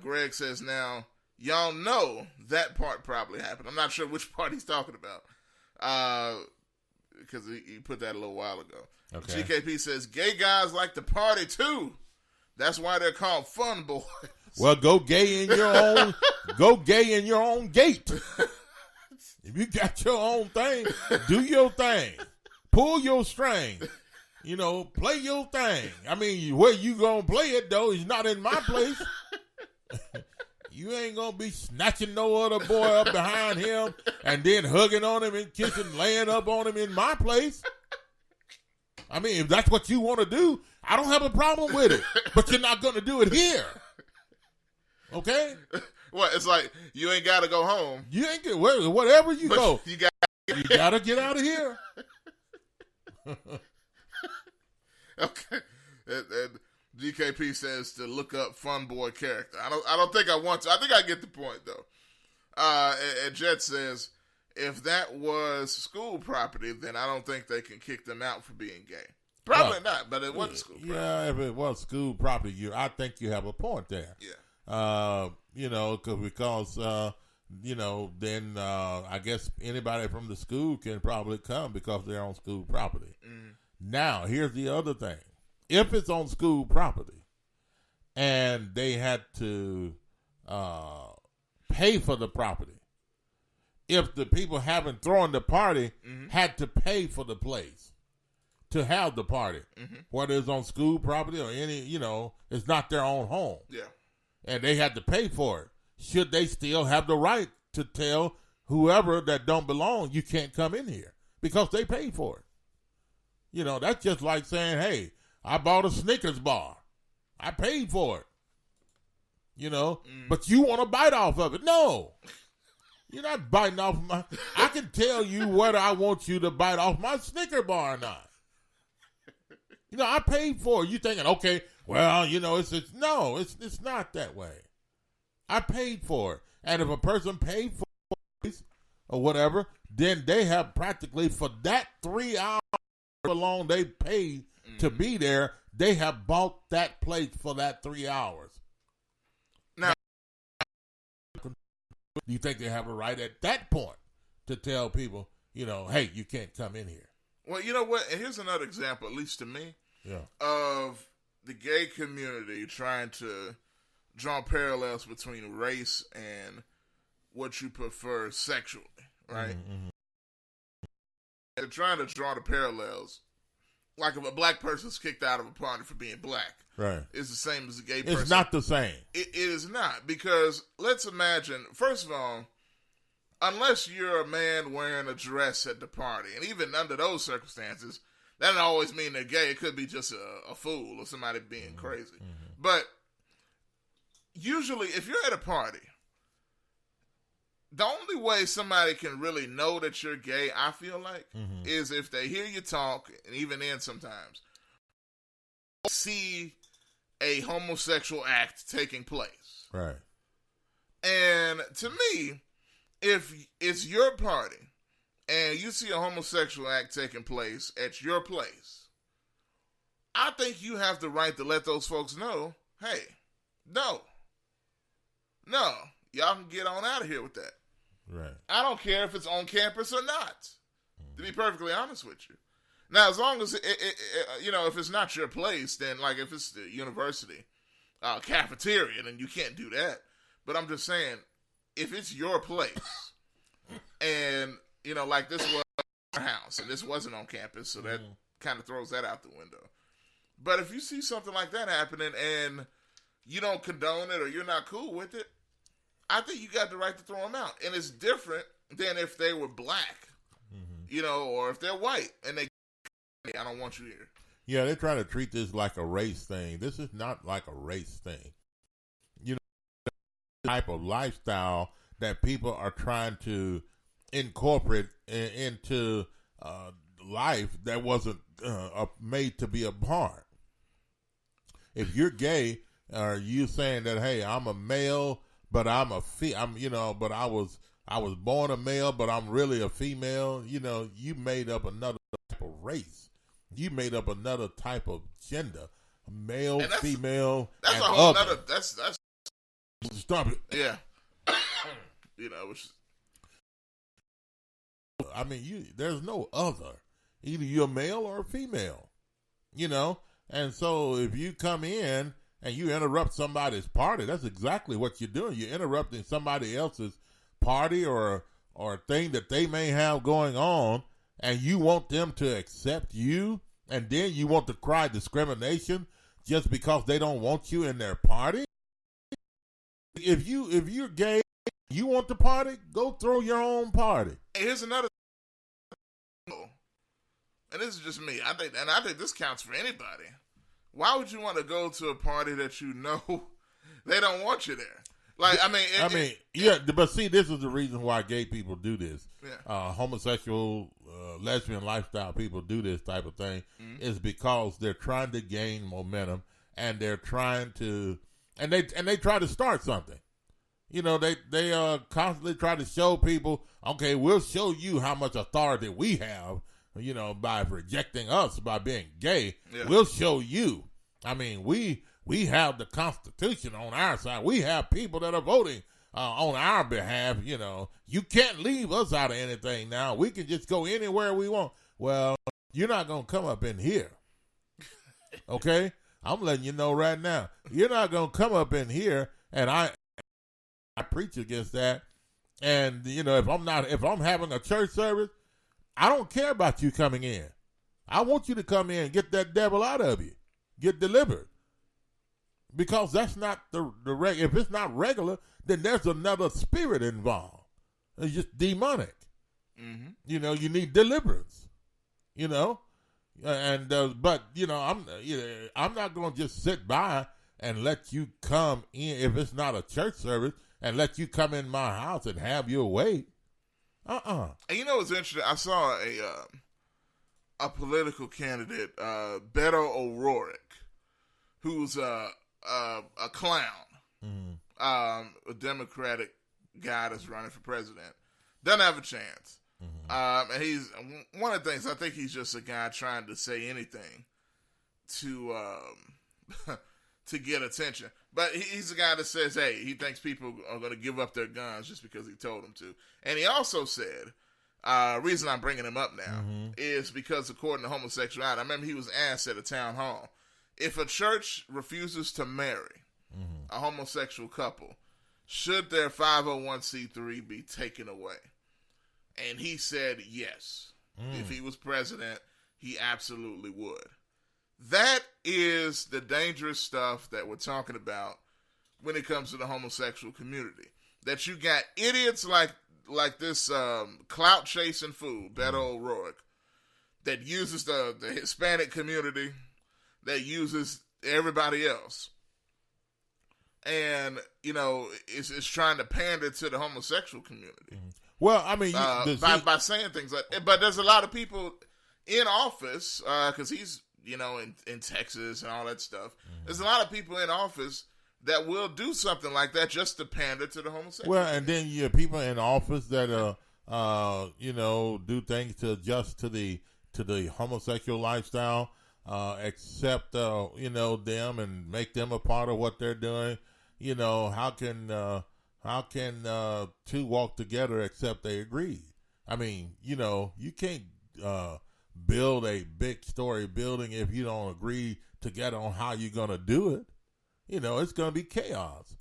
Greg says, now, y'all know that part probably happened. I'm not sure which part he's talking about, because he put that a little while ago. Okay. GKP says, gay guys like to party too. That's why they're called fun boys. Well, go gay in your own gate. If you got your own thing, do your thing. Pull your string. Play your thing. I mean, where you gonna play it though is not in my place. You ain't gonna be snatching no other boy up behind him and then hugging on him and kissing, laying up on him in my place. I mean, if that's what you want to do, I don't have a problem with it. But you're not gonna do it here. Okay? What? It's like you ain't got to go home. You ain't get whatever you go. You got to get out of here. Okay. And GKP says to look up fun boy character. I don't think I want to. I think I get the point though. And Jet says, if that was school property, then I don't think they can kick them out for being gay. Probably not, but it wasn't school property. Yeah, if it was school property, I think you have a point there. Yeah. Because then I guess anybody from the school can probably come because they're on school property. Mm. Now, here's the other thing. If it's on school property and they had to pay for the property, if the people having thrown the party had to pay for the place to have the party, whether it's on school property or any, it's not their own home. Yeah. And they had to pay for it. Should they still have the right to tell whoever that don't belong, you can't come in here because they paid for it? That's just like saying, hey, I bought a Snickers bar. I paid for it. But you want to bite off of it. No. You're not biting off my... I can tell you whether I want you to bite off my Snicker bar or not. I paid for it. You thinking, okay, well, it's not that way. I paid for it. And if a person paid for it or whatever, then they have practically for that 3 hours how long they paid to be there, they have bought that place for that 3 hours. Now, do you think they have a right at that point to tell people, hey, you can't come in here? Well, you know what? And here's another example, at least to me, of the gay community trying to draw parallels between race and what you prefer sexually, right? Mm-hmm. They're trying to draw the parallels. Like if a black person's kicked out of a party for being black, right? It's the same as a gay person. It's not the same. It is not, because let's imagine, first of all, unless you're a man wearing a dress at the party, and even under those circumstances, that doesn't always mean they're gay. It could be just a fool or somebody being crazy. Mm-hmm. But usually, if you're at a party, the only way somebody can really know that you're gay, I feel like, is if they hear you talk, and even then sometimes, see a homosexual act taking place. Right. And to me, if it's your party, and you see a homosexual act taking place at your place, I think you have the right to let those folks know, hey, no, No, y'all can get on out of here with that. Right. I don't care if it's on campus or not, to be perfectly honest with you. Now, as long as, if it's not your place, then, like, if it's the university cafeteria, then you can't do that. But I'm just saying, if it's your place, and, like this was our house, and this wasn't on campus, so that kind of throws that out the window. But if you see something like that happening, and you don't condone it, or you're not cool with it, I think you got the right to throw them out. And it's different than if they were black, or if they're white, and I don't want you here. Yeah, they try to treat this like a race thing. This is not like a race thing. The type of lifestyle that people are trying to incorporate into life that wasn't made to be a part. If you're gay, are you saying that, hey, I'm a male, but I'm but I was born a male, but I'm really a female? You made up another type of race. You made up another type of gender, male, female. That's and a whole other. nother. That's Stop it. Yeah. There's no other. Either you're male or female. And so if you come in and you interrupt somebody's party, that's exactly what you're doing. You're interrupting somebody else's party or thing that they may have going on, and you want them to accept you, and then you want to cry discrimination just because they don't want you in their party? If you're gay, you want the party, go throw your own party. Here's another, and this is just me. I think this counts for anybody. Why would you want to go to a party that you know they don't want you there? But see, this is the reason why gay people do this. Yeah. Homosexual, lesbian lifestyle people do this type of thing is because they're trying to gain momentum, and they're trying to, and they try to start something. They constantly try to show people, okay, we'll show you how much authority we have, by rejecting us, by being gay. Yeah. We'll show you. We have the Constitution on our side. We have people that are voting on our behalf. You can't leave us out of anything now. We can just go anywhere we want. Well, you're not going to come up in here. Okay? I'm letting you know right now. You're not going to come up in here, and I preach against that. And, if I'm having a church service, I don't care about you coming in. I want you to come in and get that devil out of you. Get delivered. Because that's not the if it's not regular, then there's another spirit involved. It's just demonic. Mm-hmm. You need deliverance. I'm not going to just sit by and let you come in if it's not a church service and let you come in my house and have your way. And what's interesting? I saw a political candidate, Beto O'Rourke, who's a clown, a Democratic guy that's running for president. Doesn't have a chance. And he's one of the things. I think he's just a guy trying to say anything to to get attention. But he's a guy that says, hey, he thinks people are going to give up their guns just because he told them to. And he also said, reason I'm bringing him up now is because according to homosexuality, I remember he was asked at a town hall, if a church refuses to marry a homosexual couple, should their 501c3 be taken away? And he said yes. If he was president, he absolutely would. That is the dangerous stuff that we're talking about when it comes to the homosexual community. That you got idiots like this clout chasing fool, Beto O'Rourke, that uses the Hispanic community, that uses everybody else, and is trying to pander to the homosexual community. Well, by saying things like, but there's a lot of people in office because he's in Texas and all that stuff. There's a lot of people in office that will do something like that just to pander to the homosexual. Well, and then you have people in office that do things to adjust to the homosexual lifestyle, accept them and make them a part of what they're doing. How can How can two walk together except they agree? I mean, you know, you can't build a big story building if you don't agree together on how you're going to do it. You know, it's going to be chaos.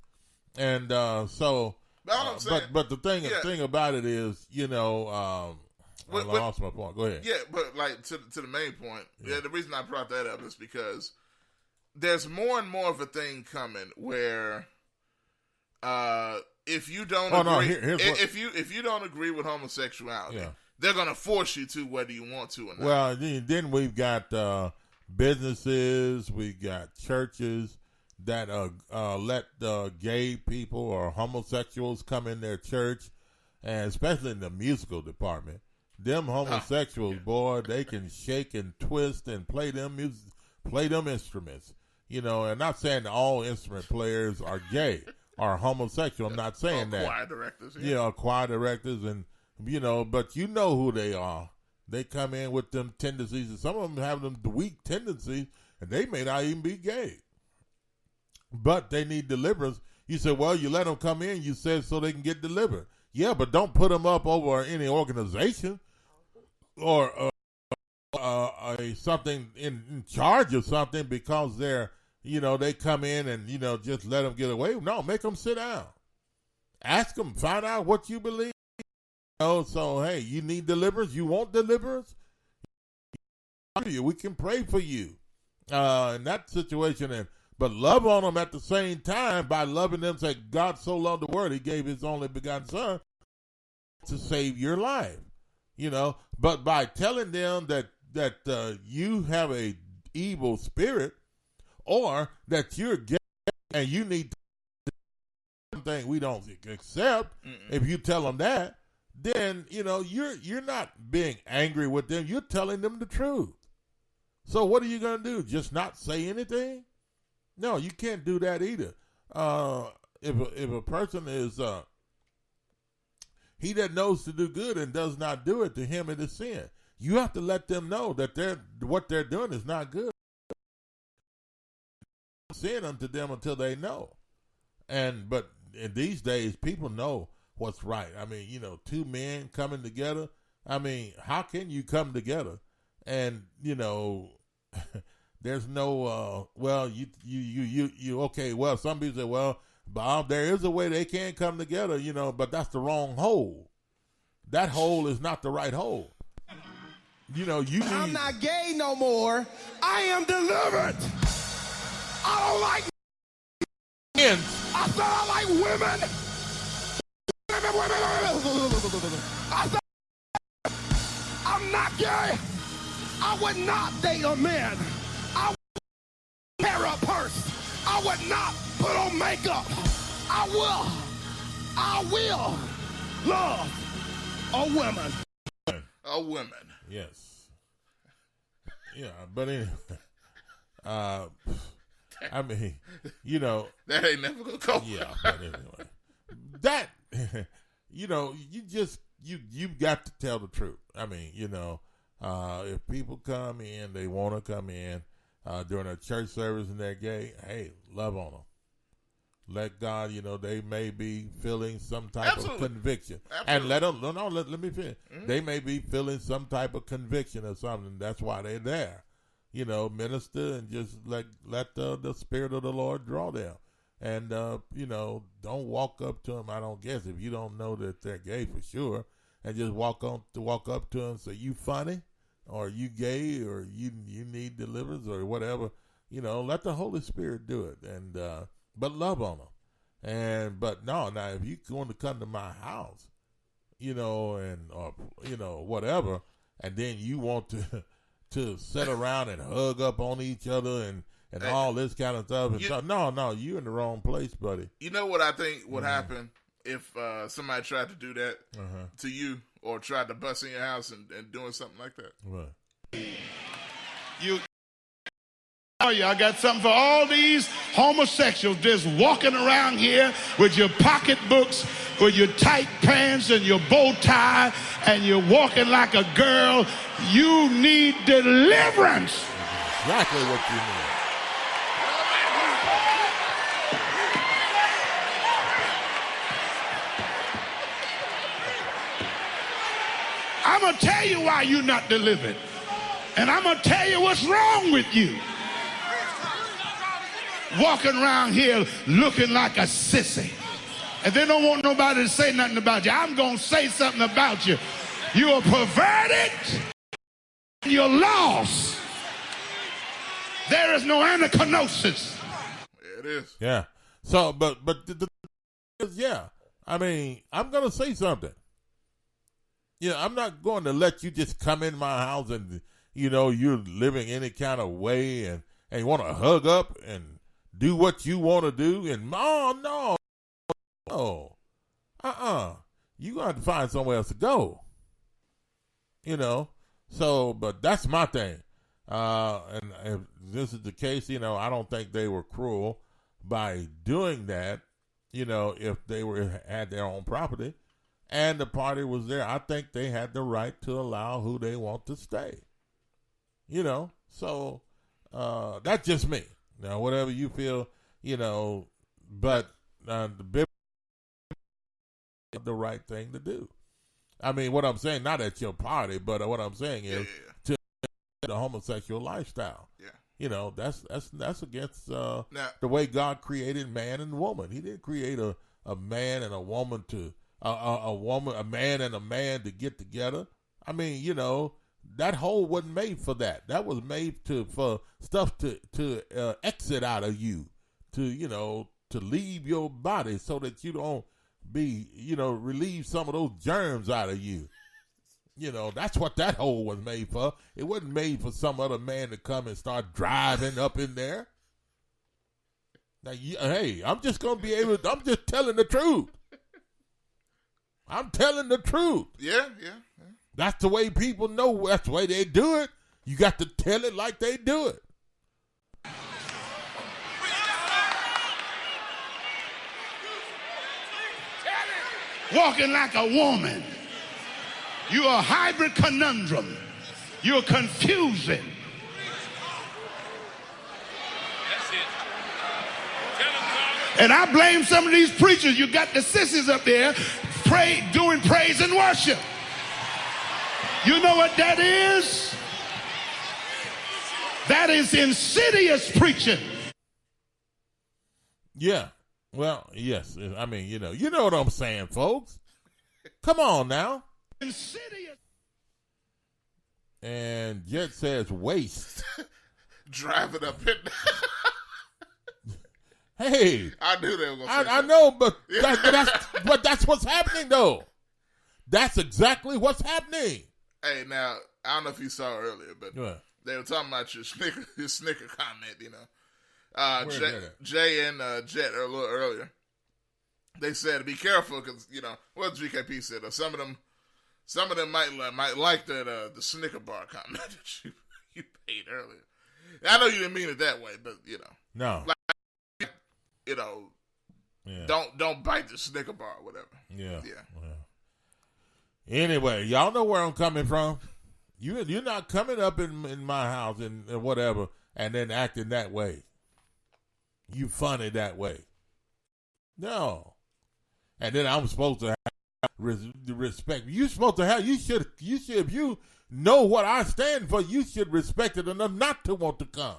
And so, but the thing about it is, you know, I lost my point. Go ahead. Yeah, but like to the main point, the reason I brought that up is because there's more and more of a thing coming where if you don't agree, if you don't agree with homosexuality, they're gonna force you to, whether you want to or not. Well, then we've got businesses, we got churches that let gay people or homosexuals come in their church, and especially in the musical department. Them homosexuals, boy, they can shake and twist and play them instruments. You know, and not saying that all instrument players are gay or homosexual. I'm not saying that. Choir directors. Choir directors, and you know, but you know who they are. They come in with them tendencies, and some of them have them weak tendencies, and they may not even be gay. But they need deliverance. You said, well, you let them come in, you said, so they can get delivered. Yeah, but don't put them up over any organization or something in charge of something because they're, you know, they come in and, you know, just let them get away. No, make them sit down. Ask them, find out what you believe. You know, so, hey, you need deliverance? You want deliverance? We can pray for you in that situation, but love on them at the same time by loving them. Say, God so loved the world, he gave his only begotten son to save your life. You know, but by telling them that you have a evil spirit or that you're gay and you need something we don't accept, if you tell them that, then, you know, you're not being angry with them. You're telling them the truth. So what are you going to do? Just not say anything? No, you can't do that either. If a person is he that knows to do good and does not do it, to him it is sin. You have to let them know that what they're doing is not good. Sin unto them until they know. But in these days, people know what's right. I mean, you know, two men coming together. I mean, how can you come together? And, you know, there's no, well, you okay. Well, some people say, well, Bob, there is a way they can come together, you know, but that's the wrong hole. That hole is not the right hole. You know, I'm not gay no more. I am delivered. I don't like men. I said I like women. I said I'm not gay. I would not date a man. I would wear a purse. I would not put on makeup. I will love a woman. A woman. Yes. Yeah, but anyway, I mean, you know. That ain't never gonna go. Yeah, but anyway. That, you know, you've got to tell the truth. I mean, you know, if people come in, they want to come in during a church service and they're gay, hey, love on them. Let God, you know, they may be feeling some type of conviction. And let them, let me finish. They may be feeling some type of conviction or something. That's why they're there. You know, minister and just let the Spirit of the Lord draw them. And, you know, don't walk up to them, I don't guess, if you don't know that they're gay for sure, and just walk up to them and say, you funny, or you gay, or you need deliverance, or whatever. You know, let the Holy Spirit do it, and but love on them. But now if you want to come to my house, you know, or you know, whatever, and then you want to sit around and hug up on each other and all this kind of stuff. And no, you in the wrong place, buddy. You know what I think would happen if somebody tried to do that to you, or tried to bust in your house and doing something like that? Right. I got something for all these homosexuals just walking around here with your pocketbooks, with your tight pants and your bow tie, and you're walking like a girl. You need deliverance. Exactly what you need. I'm going to tell you why you're not delivered. And I'm going to tell you what's wrong with you. Walking around here looking like a sissy. And they don't want nobody to say nothing about you. I'm going to say something about you. You're perverted. You're lost. There is no anaconosis. It is. Yeah. So, but yeah. I mean, I'm going to say something. Yeah, I'm not going to let you just come in my house and, you're living any kind of way and you want to hug up and do what you want to do. And, oh, no. You're going to have to find somewhere else to go. So, but that's my thing. And if this is the case, I don't think they were cruel by doing that. If they had their own property and the party was there, I think they had the right to allow who they want to stay. So that's just me. Now, whatever you feel, but the Bible is the right thing to do. I mean, what I'm saying, not at your party, but what I'm saying is to the homosexual lifestyle. Yeah. That's against the way God created man and woman. He didn't create a man and a woman to a man and a man to get together. I mean, that hole wasn't made for that. That was made for stuff to exit out of you, to leave your body so that you don't be, relieve some of those germs out of you. That's what that hole was made for. It wasn't made for some other man to come and start driving up in there. Now, hey, I'm just going to be able to, I'm just telling the truth. I'm telling the truth. Yeah. That's the way people know. That's the way they do it. You got to tell it like they do it. Walking like a woman. You're a hybrid conundrum. You're confusing. And I blame some of these preachers. You got the sissies up there doing praise and worship. You know what that is? That is insidious preaching. Yeah. Well, yes. I mean, you know what I'm saying, folks. Come on now. Insidious. And Jet says waste. Driving up in. Hey, I knew they were going to say I know, but that's what's happening, though. That's exactly what's happening. Hey, now, I don't know if you saw earlier, but they were talking about your snicker comment, Jay and Jet a little earlier. They said, be careful, because, what GKP said, some of them might like that the Snicker bar comment that you paid earlier. I know you didn't mean it that way, but, No. Don't bite the Snicker bar or whatever. Yeah. Anyway, y'all know where I'm coming from. You're not coming up in my house and whatever and then acting that way. You funny that way. No. And then I'm supposed to have respect. You should if you know what I stand for, you should respect it enough not to want to come.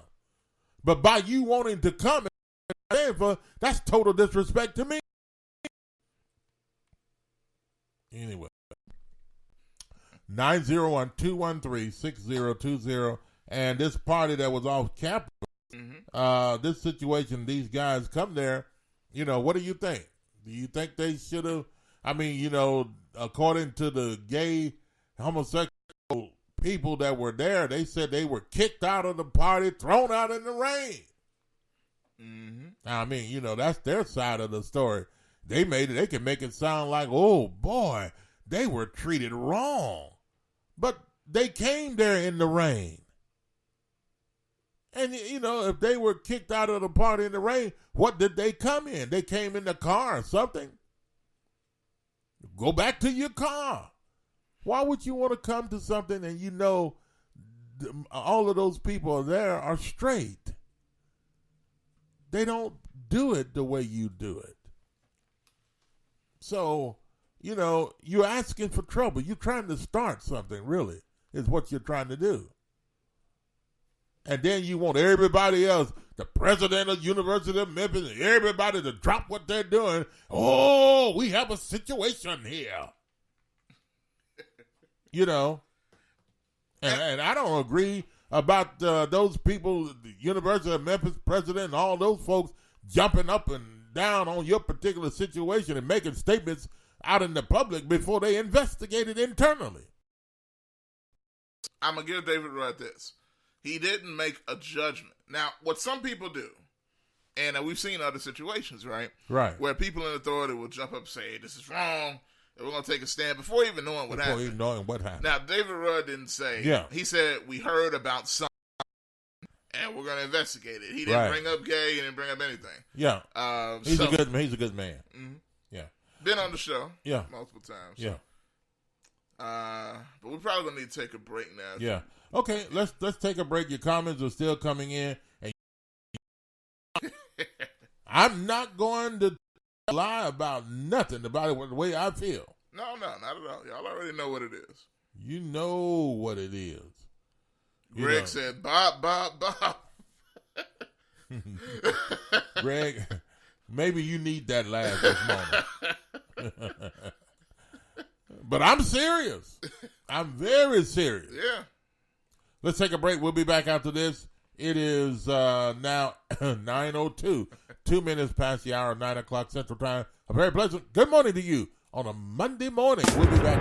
But by you wanting to come and stand for, that's total disrespect to me. Anyway. 901-213-6020. And this party that was off campus, this situation, these guys come there, what do you think? Do you think they should have, according to the gay, homosexual people that were there, they said they were kicked out of the party, thrown out in the rain. That's their side of the story. They can make it sound like, oh boy, they were treated wrong. But they came there in the rain. And, if they were kicked out of the party in the rain, what did they come in? They came in the car or something. Go back to your car. Why would you want to come to something and all of those people there are straight? They don't do it the way you do it. So, you know, you're asking for trouble. You're trying to start something, really, is what you're trying to do. And then you want everybody else, the president of University of Memphis, and everybody to drop what they're doing. Oh, we have a situation here. You know, and I don't agree about those people, the University of Memphis president and all those folks jumping up and down on your particular situation and making statements out in the public before they investigate it internally. I'm going to give David Rudd this. He didn't make a judgment. Now, what some people do, and we've seen other situations, right? Right. Where people in authority will jump up and say, hey, this is wrong, and we're going to take a stand before even knowing what happened. Before even knowing what happened. Now, David Rudd didn't say, he said, we heard about something, and we're going to investigate it. He didn't bring up gay, he didn't bring up anything. Yeah. He's a good man. Mm-hmm. Yeah. Been on the show Yeah. multiple times. Yeah. But we're probably going to need to take a break now. Yeah. Okay, let's take a break. Your comments are still coming in. And I'm not going to lie about nothing about it the way I feel. No, not at all. Y'all already know what it is. You know what it is. Greg said, Bob. Greg, maybe you need that laugh this moment. But I'm serious. I'm very serious. Yeah. Let's take a break. We'll be back after this. It is now 9:02, 2 minutes past the hour, 9 o'clock Central Time. A very pleasant good morning to you on a Monday morning. We'll be back.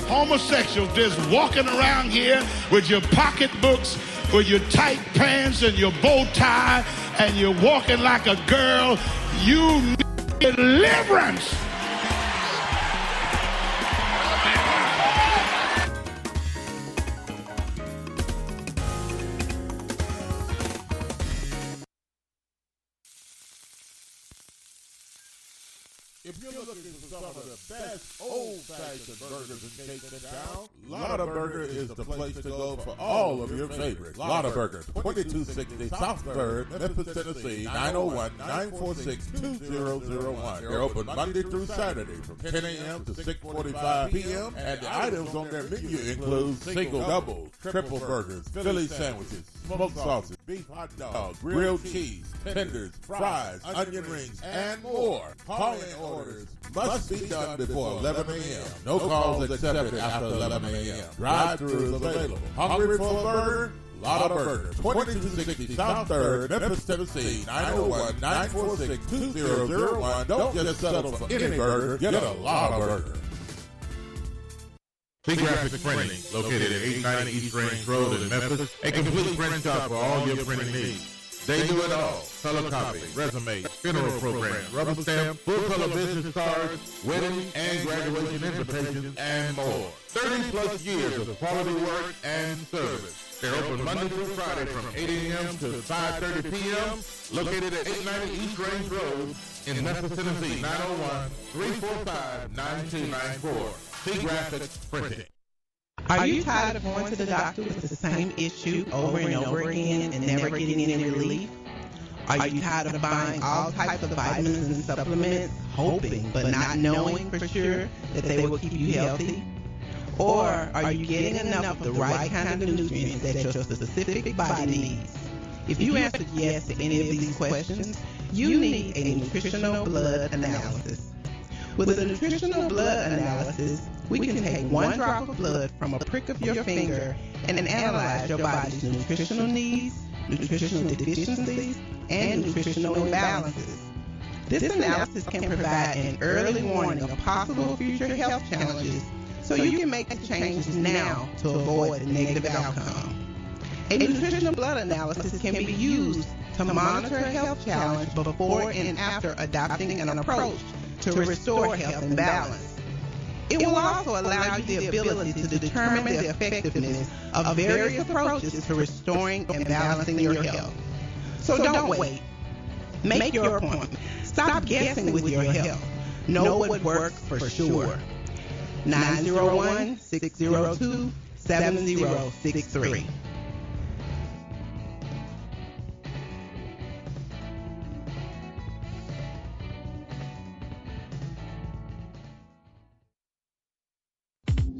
Homosexuals just walking around here with your pocketbooks, with your tight pants and your bow tie, and you're walking like a girl. You need deliverance. If you're looking for some of the best old-fashioned burgers and cakes in town, Lotta Burger is the place to go for all of your favorites. Lotta Burger, 2260 South 3rd, Memphis, Tennessee, 901-946-2001. They're open Monday through Saturday from 10 a.m. to 6:45 p.m. And the items on their menu include single doubles, triple burgers, Philly sandwiches, smoked sausage, beef hot dog, grilled cheese, tenders, fries, onion rings, and more. Calling orders must be done before 11 a.m. No calls accepted after 11 a.m. Drive-thru is available. Hungry for a burger? Lotta Burger, 2260 South 3rd, Memphis, Tennessee, 901-946-2001. Don't just settle for any burger. Get a Lotta Burger. Graphic Printing, located at 890 East Range Road in Memphis, a complete print shop for all your printing needs. They do it all. Color copy, resumes, funeral programs, rubber stamp, full color business cards, wedding and graduation invitations, and more. 30 plus years of quality work and service. They're open Monday through Friday from 8 a.m. to 5:30 p.m. Located at 890 East Range Road in Memphis, Tennessee, 901-345-9294. Graphic Printing. Are you tired of going to the doctor with the same issue over and over again and never getting any relief? Are you tired of buying all types of vitamins and supplements, hoping but not knowing for sure that they will keep you healthy? Or are you getting enough of the right kind of nutrients that your specific body needs? If you answered yes to any of these questions, you need a nutritional blood analysis. With a nutritional blood analysis, we can take one drop of blood from a prick of your finger and analyze your body's nutritional needs, nutritional deficiencies, and nutritional imbalances. This analysis can provide an early warning of possible future health challenges so you can make changes now to avoid a negative outcome. A nutritional blood analysis can be used to monitor a health challenge before and after adopting an approach to restore health and balance. It will also allow you the ability to determine the effectiveness of various approaches to restoring and balancing your health. So don't wait. Make your appointment. Stop guessing with your health. Know what works for sure. 901-602-7063.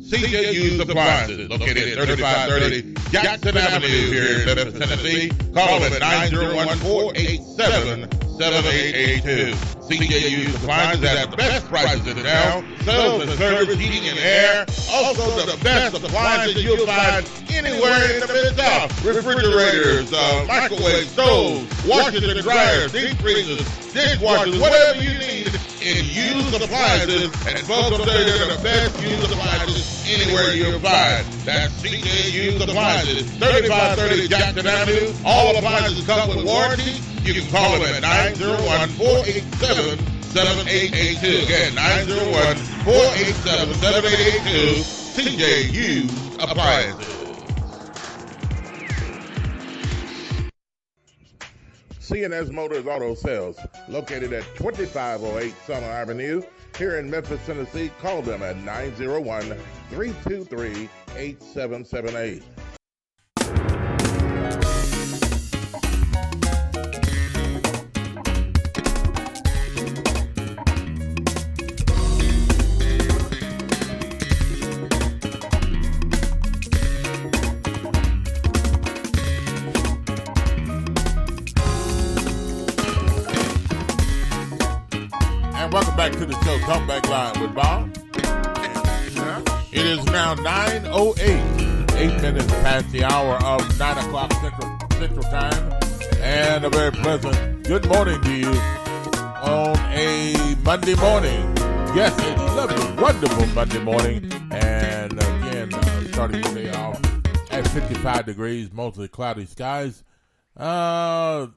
CJU's Appliances, located at 3530 Jackson Avenue here in Memphis, Tennessee. Call them at 901-487-7882. CJU's Appliances has the best prices in town. Sales and service, heating and air. Also the best appliances you'll find anywhere in the Mid-South. Refrigerators, microwave stoves, washers and dryers, deep freezers, dishwashers, whatever you need in used appliances. And folks will say they're the best used appliances anywhere you'll find. That's CJU's Appliances, 3530 Jackson Avenue. All appliances come with warranty. You can call them at 901-487-7882. Again, 901-487-7882. CJU's Appliances. CNS Motors Auto Sales, located at 2508 Summer Avenue, here in Memphis, Tennessee. Call them at 901-323-8778. Welcome back to the show, Talk Back Live with Bob. It is now 9:08, 8 minutes past the hour of 9 o'clock Central Time, and a very pleasant good morning to you on a Monday morning. Yes, a lovely, wonderful Monday morning, and again, starting the day off at 55 degrees, mostly cloudy skies. Well,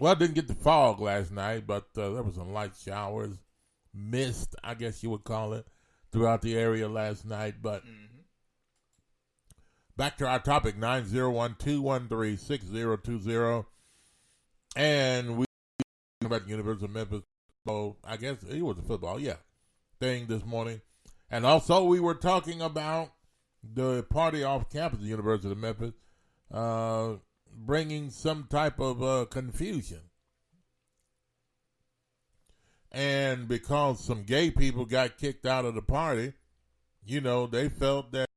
didn't get the fog last night, but there was some light showers. Mist, I guess you would call it, throughout the area last night. But back to our topic, 901-213-6020. And we talked about the University of Memphis, I guess it was a football, thing this morning. And also we were talking about the party off campus at the University of Memphis, bringing some type of confusion. And because some gay people got kicked out of the party, they felt that,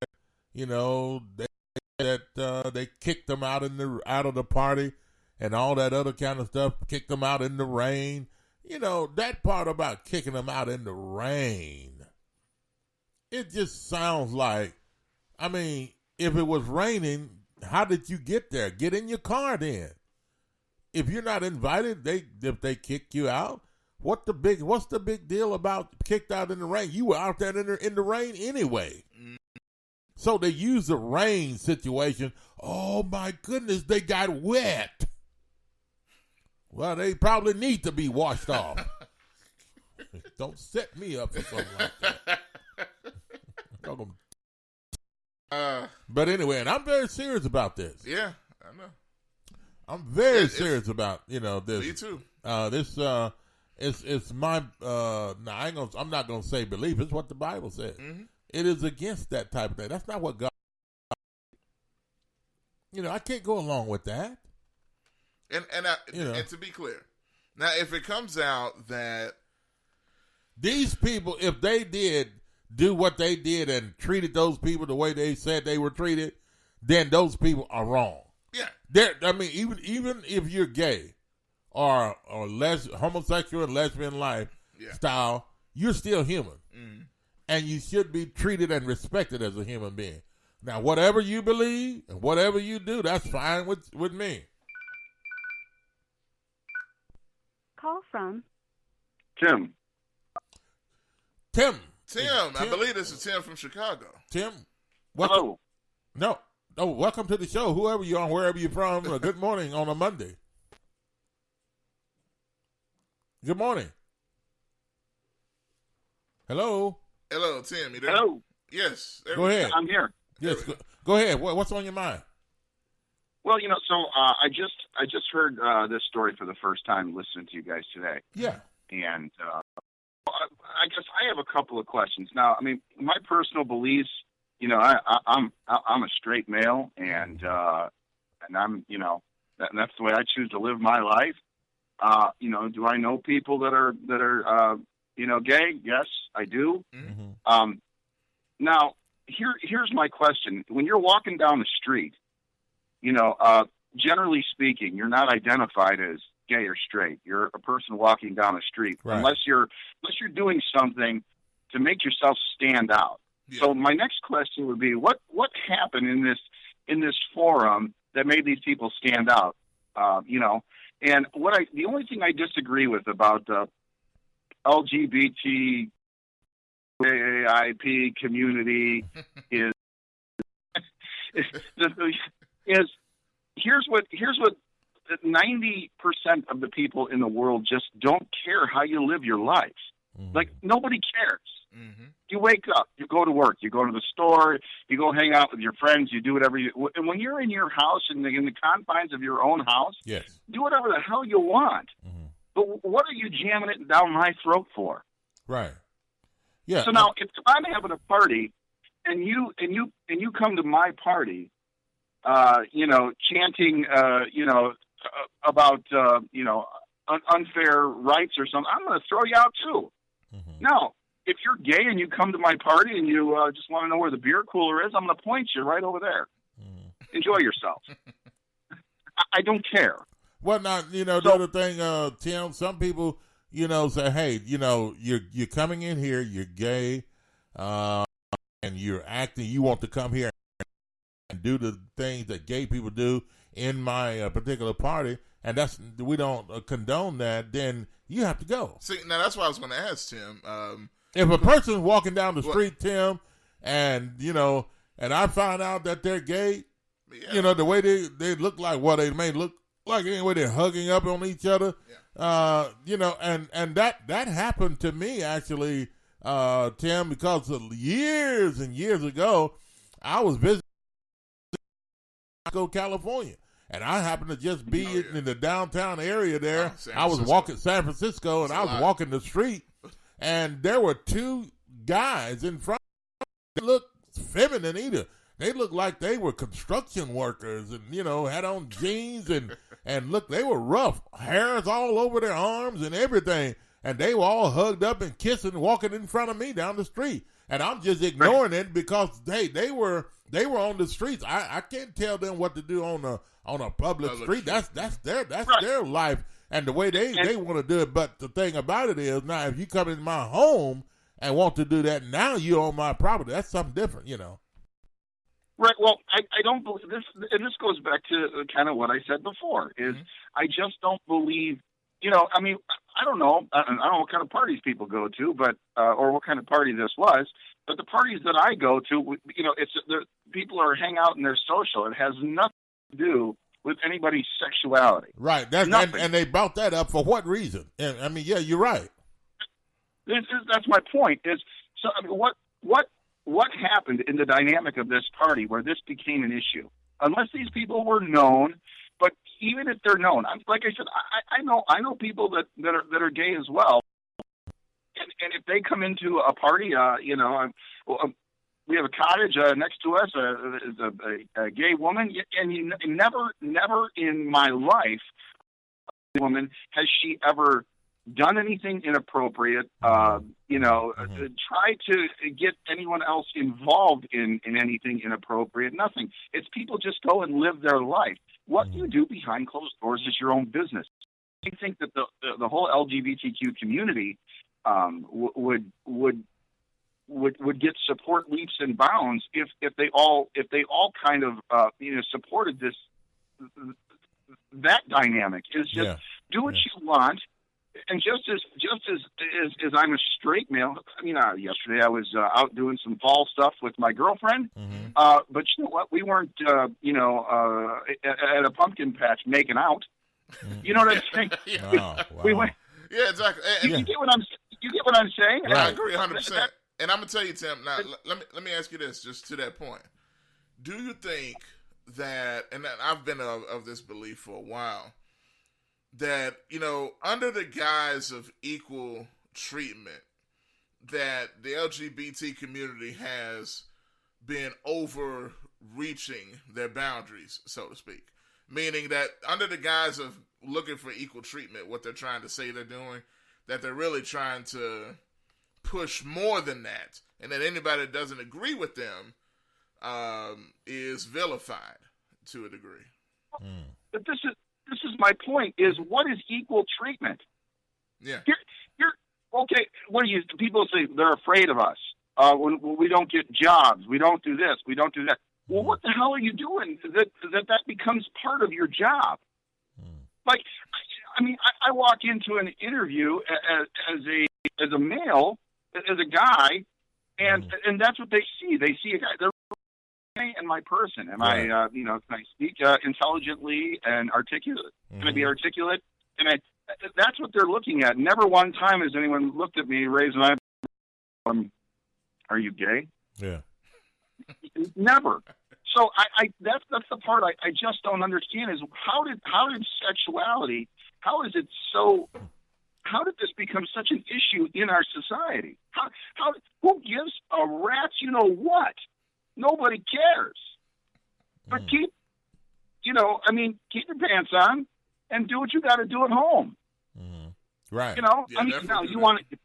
they kicked them out of the party and all that other kind of stuff, kicked them out in the rain. That part about kicking them out in the rain, it just sounds like, if it was raining, how did you get there? Get in your car then. If you're not invited, if they kick you out, what's the big deal about kicked out in the rain? You were out there in the rain anyway. So they use the rain situation. Oh my goodness, they got wet. Well, they probably need to be washed off. Don't set me up for something like that. But anyway, and I'm very serious about this. Yeah, I know. I'm very serious about this. Me too. It's my I'm not gonna say belief. It's what the Bible says. Mm-hmm. It is against that type of thing. That's not what God. I can't go along with that. And to be clear, now if it comes out that these people, if they did do what they did and treated those people the way they said they were treated, then those people are wrong. Yeah. Even if you're gay or homosexual and lesbian lifestyle, you're still human. Mm-hmm. And you should be treated and respected as a human being. Now, whatever you believe and whatever you do, that's fine with me. Call from Tim. Tim, I believe this is Tim from Chicago. Tim? Hello. No, welcome to the show. Whoever you are, wherever you're from, good morning on a Monday. Good morning. Hello. Hello, Tim. You there? Hello. Yes. Go ahead. I'm here. Yes. Go ahead. What's on your mind? Well, I just heard this story for the first time listening to you guys today. Yeah. And I guess I have a couple of questions. Now, I mean, my personal beliefs, I'm a straight male, and I'm, that's the way I choose to live my life. Do I know people that are gay? Yes, I do. Mm-hmm. Now, here's my question: when you're walking down the street, generally speaking, you're not identified as gay or straight. You're a person walking down the street, right, unless you're doing something to make yourself stand out. Yeah. So my next question would be, what happened in this forum that made these people stand out? And the only thing I disagree with about LGBT AAIP community is here's what 90% of the people in the world just don't care how you live your life. Mm-hmm. Like, nobody cares. Mm-hmm. You wake up, you go to work, you go to the store, you go hang out with your friends, you do whatever and when you're in your house, in the confines of your own house, yes, do whatever the hell you want. Mm-hmm. But what are you jamming it down my throat for? Right. Yeah. So now, if I'm having a party, and you come to my party, chanting, about unfair rights or something, I'm going to throw you out too. Mm-hmm. Now, if you're gay and you come to my party and you just want to know where the beer cooler is, I'm going to point you right over there. Mm-hmm. Enjoy yourself. I don't care. Well, now, the other thing, Tim, some people, say, hey, you're coming in here, you're gay, and you're acting, you want to come here and do the things that gay people do in my particular party, and we don't condone that, then you have to go. See, now that's what I was going to ask, Tim. If a person's walking down the street, Tim, and, and I find out that they're gay, yeah, the way they look like, they may look like anyway, they're hugging up on each other, and that happened to me, actually, Tim, because of years and years ago, I was visiting California, and I happened to just be in the downtown area there. I was walking San Francisco, and I was walking the street, and there were two guys in front of me. They looked feminine either. They looked like they were construction workers and, had on jeans and look, they were rough. Hairs all over their arms and everything. And they were all hugged up and kissing, walking in front of me down the street. And I'm just ignoring it because, hey, they were on the streets. I can't tell them what to do on a public street. That's their life and the way they want to do it. But the thing about it is, now if you come in my home and want to do that, now you're on my property. That's something different, Right. Well, I don't believe this, and this goes back to kind of what I said before. Is I just don't believe. I mean, I don't know. I don't know what kind of parties people go to, but or what kind of party this was. But the parties that I go to, people are hang out and they're social. It has nothing to do with anybody's sexuality. Right. And they brought that up for what reason? And I mean, yeah, you're right. That's my point. So I mean, what happened in the dynamic of this party where this became an issue? Unless these people were known, but even if they're known, like I said, I know people that are gay as well, and if they come into a party, we have a cottage next to us, a gay woman, and never in my life, a woman has she ever done anything inappropriate, try to get anyone else involved in anything inappropriate, nothing. It's people just go and live their life. What you do behind closed doors is your own business. I think that the whole LGBTQ community would get support leaps and bounds if they all kind of supported that dynamic. Is just do what you want. And just as I'm a straight male, I mean, yesterday I was out doing some fall stuff with my girlfriend, But you know what? We weren't, at a pumpkin patch making out. You know what I'm saying? Oh, wow. We went. Yeah, exactly. And, You get what I'm saying? Right. I agree 100%. And I'm gonna tell you, Tim. Now, let me ask you this, just to that point. Do you think that, and I've been of this belief for a while, that under the guise of equal treatment, that the LGBT community has been overreaching their boundaries, so to speak, meaning that under the guise of looking for equal treatment, what they're trying to say they're doing, that they're really trying to push more than that, and that anybody that doesn't agree with them is vilified to a degree. But this is my point: is what is equal treatment? Yeah. You're okay. What do people say? They're afraid of us. When we don't get jobs, we don't do this, we don't do that. Well, what the hell are you doing that becomes part of your job? Like, I mean, I walk into an interview as a male, as a guy, and that's what they see. They see a guy. They're and my person. Am I, can I speak intelligently and articulate? Can I be articulate? That's what they're looking at. Never one time has anyone looked at me, raised an eyebrow. Are you gay? Yeah. Never. So that's the part I just don't understand is how did sexuality, how did this become such an issue in our society? Who gives a rat's what? Nobody cares. But keep your pants on and do what you got to do at home. Right. Now you want to,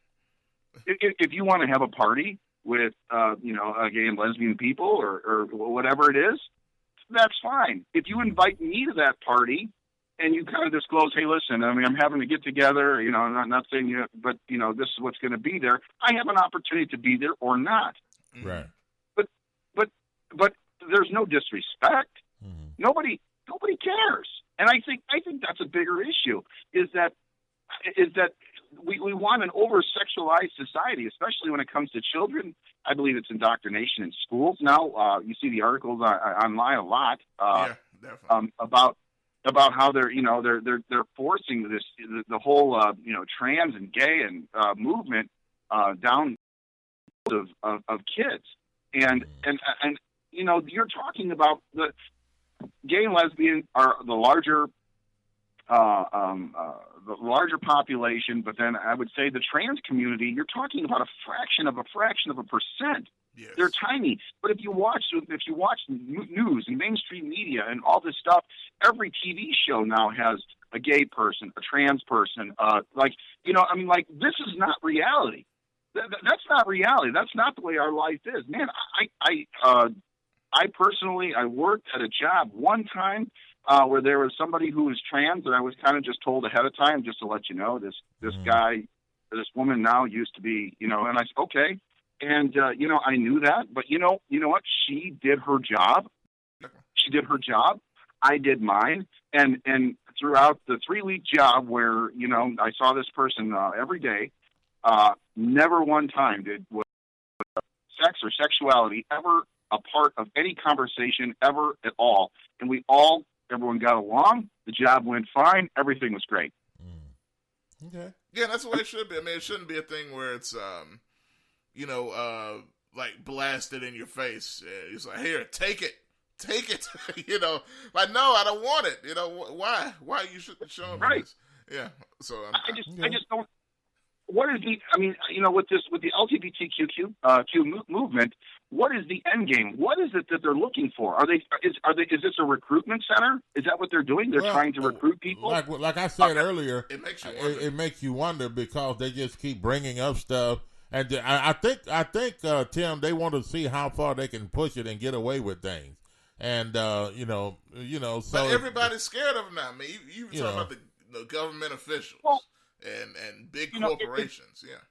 if you want to have a party with, gay and lesbian people or whatever it is, that's fine. If you invite me to that party and you kind of disclose, hey, listen, I mean, I'm having to get together, I'm not saying but this is what's going to be there. I have an opportunity to be there or not. Right. But there's no disrespect. Nobody cares. And I think that's a bigger issue is that we want an over-sexualized society, especially when it comes to children. I believe it's indoctrination in schools now. You see the articles online a lot about how they're forcing the whole trans and gay and movement down of kids, and you're talking about the gay and lesbian are the larger population, but then I would say the trans community, you're talking about a fraction of a percent. Yes. They're tiny. But if you watch news and mainstream media and all this stuff, every TV show now has a gay person, a trans person. This is not reality. That's not reality. That's not the way our life is. Man, I personally, I worked at a job one time where there was somebody who was trans, and I was kind of just told ahead of time, just to let you know, this guy, this woman now used to be, and I said, okay. And, I knew that, but you know what? She did her job. I did mine. And throughout the 3-week job where, I saw this person every day, never one time was sex or sexuality ever a part of any conversation ever at all. And everyone got along. The job went fine. Everything was great. Okay. Yeah, that's the way it should be. I mean, it shouldn't be a thing where it's, like blasted in your face. It's like, here, take it. Like, no, I don't want it. Why? Why you shouldn't show them this? Yeah. So I just don't. What is with the LGBTQ movement? What is the end game? What is it that they're looking for? Is this a recruitment center? Is that what they're doing? They're trying to recruit people. Like I said earlier, it makes you wonder. It makes you wonder because they just keep bringing up stuff, and I think Tim, they want to see how far they can push it and get away with things, and so. But everybody's scared of them now. I mean, you talking about the government officials. Well, and big corporations, yeah.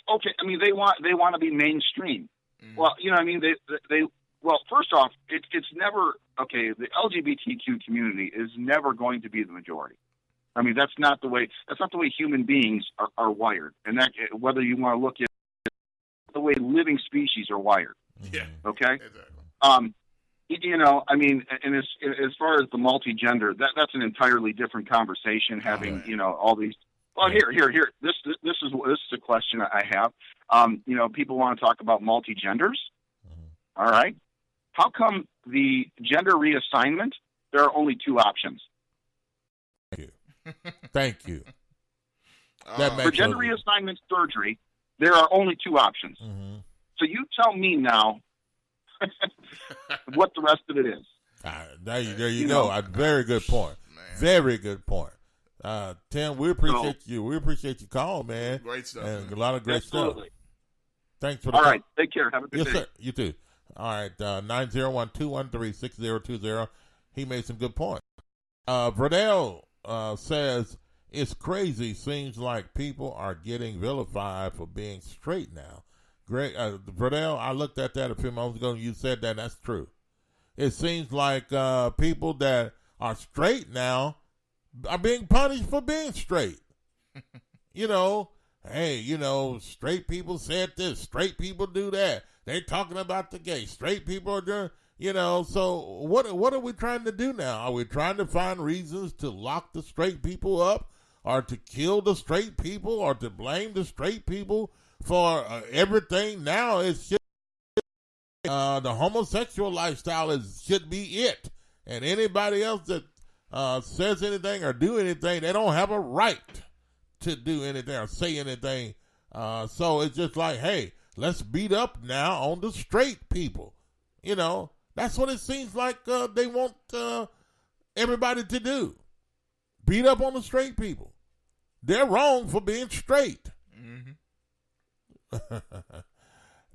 Okay. I mean, they want to be mainstream. Mm-hmm. Well, well, first off, it's never okay. The LGBTQ community is never going to be the majority. I mean, that's not the way human beings are wired, and that whether you want to look at the way living species are wired. Yeah. Okay. Exactly. You know, I mean, and as far as the multi-gender, that's an entirely different conversation. Having you know all these. Well, here. This is a question I have. You know, people want to talk about multi-genders. All right. How come the gender reassignment? There are only two options. Thank you. For gender reassignment surgery, there are only two options. So you tell me now what the rest of it is. There you go. A very good point. Very good point. Tim, we appreciate you. We appreciate your call, man. Great stuff. And man. a lot of great stuff. Thanks for the All call. right. Take care. Have a good day. Yes, sir. You too. All right. 901-213-6020. He made some good points. Verdell says, it's crazy. Seems like people are getting vilified for being straight now. Greg, Verdell, I looked at that a few moments ago and you said that. That's true. It seems like people that are straight now are being punished for being straight. You know, hey, you know, straight people said this, straight people do that. They're talking about the gay. Straight people are doing, you know, so what are we trying to do now? Are we trying to find reasons to lock the straight people up or to kill the straight people or to blame the straight people for everything? Now it's just, the homosexual lifestyle should be it. And anybody else that says anything or do anything, they don't have a right to do anything or say anything. So it's just like, hey, let's beat up now on the straight people. You know, that's what it seems like they want everybody to do. Beat up on the straight people. They're wrong for being straight.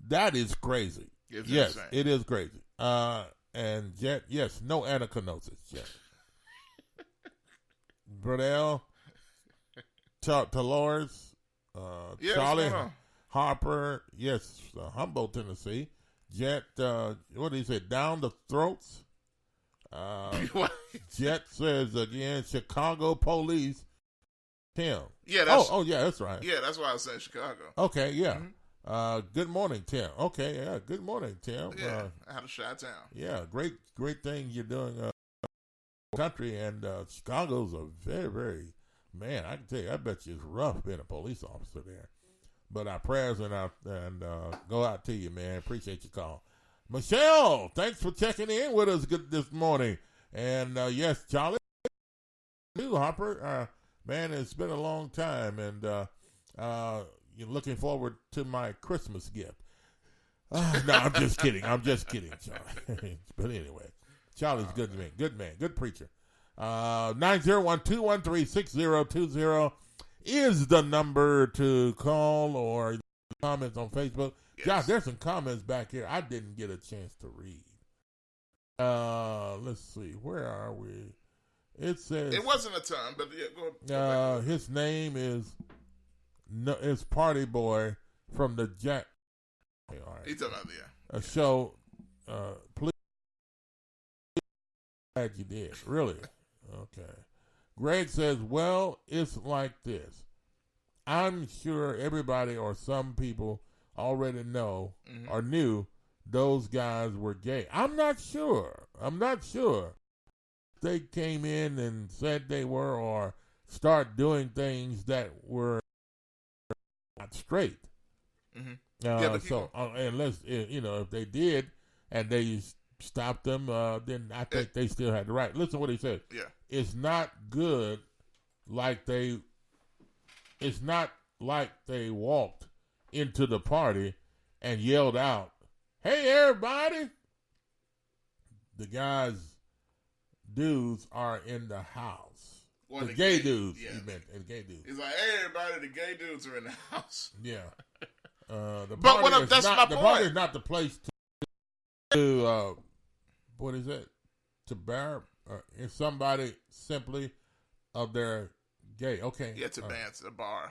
That is crazy. It's yes, insane. it is crazy. And Jet, yes, no anaconosis, Jet. Burdell, Dolores, Charlie Harper, yes, Humboldt, Tennessee. Jet, what did he say? Down the throats. Jet says again, Chicago police. Tim. Yeah, that's, yeah, that's right. Yeah, that's why I said Chicago. Okay, yeah. Good morning, Tim. Okay, yeah, good morning, Tim. Yeah, out of Chi-Town. Yeah, great thing you're doing country, and Chicago's a very, very, man, I can tell you, I bet you it's rough being a police officer there. But our prayers and go out to you, man. Appreciate your call. Michelle, thanks for checking in with us this morning. And yes, Charlie, too, Hopper. Man, it's been a long time, and you're looking forward to my Christmas gift. No, I'm just kidding. Charlie. But anyway, Charlie's a good man, good preacher. 901-213-6020 is the number to call, or comments on Facebook. Yes. Josh, there's some comments back here I didn't get a chance to read. Let's see, where are we? It says it wasn't a ton, but yeah, go his name is Party Boy from the Jack. All right. He's talking about a show. Please, glad you did. Really? Okay. Greg says, well, it's like this. I'm sure everybody or some people already know or knew those guys were gay. I'm not sure. They came in and said they were, or start doing things that were not straight. Unless, if they did and they stopped them, then I think they still had the right. Listen to what he said. Yeah. It's not good it's not like they walked into the party and yelled out, hey, everybody. The dudes are in the house. Well, the gay dudes. Yeah. He meant the gay dudes. He's like, hey, everybody, the gay dudes are in the house. Yeah. The party party is not the place to what is it? To bear if somebody simply of their gay. Okay. Yeah, to ban somebody.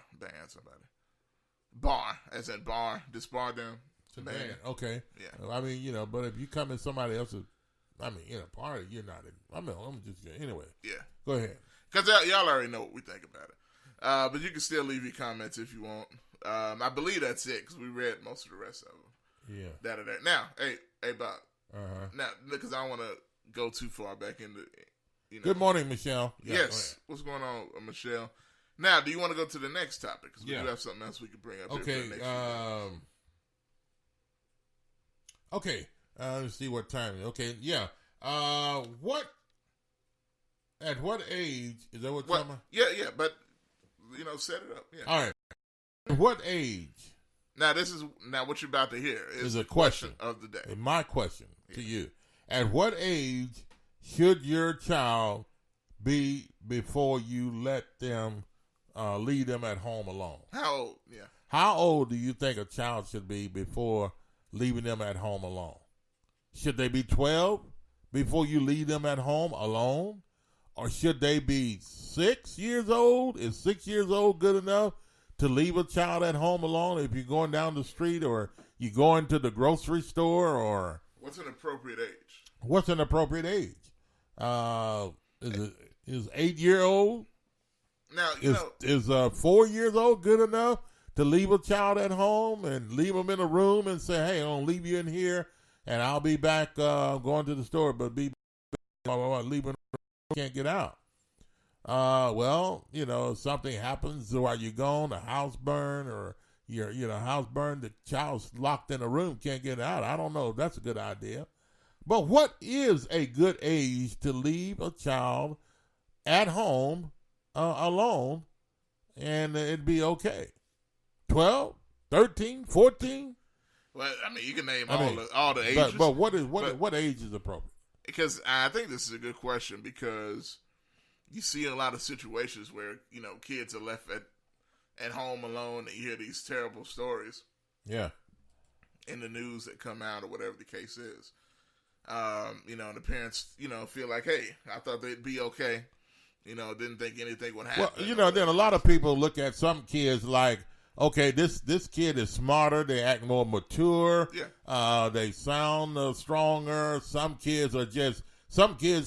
Bar, as in bar, disbar them. To ban. Okay. Yeah. I mean, but if you come in somebody else's, in a party, you're not in. I'm just anyway. Yeah. Go ahead. Because y'all already know what we think about it. But you can still leave your comments if you want. I believe that's it because we read most of the rest of them. Yeah. that are there. Now, hey, Bob. Uh-huh. Now, because I don't want to go too far back into, Good morning, Michelle. Yeah, yes. What's going on, Michelle? Now, do you want to go to the next topic? Because we do have something else we can bring up. Okay. Here for the next few minutes. Okay. Let's see what time. Okay. Yeah. At what age is that? What time? Yeah. But set it up. Yeah. All right. At what age? Now what you're about to hear is a question of the day. My question to you: at what age should your child be before you let them leave them at home alone? How old? Yeah. How old do you think a child should be before leaving them at home alone? Should they be 12 before you leave them at home alone? Or should they be 6 years old? Is 6 years old good enough to leave a child at home alone if you're going down the street or you going to the grocery store? Or what's an appropriate age? What's an appropriate age? Is 8-year-old? Now, is 4 years old good enough to leave a child at home and leave them in a room and say, hey, I'm going to leave you in here and I'll be back going to the store, but leaving, can't get out. Well, if something happens while you're gone, a house burn or your house burned, the child's locked in a room, can't get out. I don't know if that's a good idea. But what is a good age to leave a child at home alone and it'd be okay? 12, 13, 14? Well, I mean, you can name all the ages. But what age is appropriate? Because I think this is a good question because you see a lot of situations where, kids are left at home alone and you hear these terrible stories. Yeah. In the news that come out or whatever the case is. And the parents, feel like, hey, I thought they'd be okay. Didn't think anything would happen. Well, then a lot of people look at some kids like, okay, this kid is smarter. They act more mature. Yeah. They sound stronger. Some kids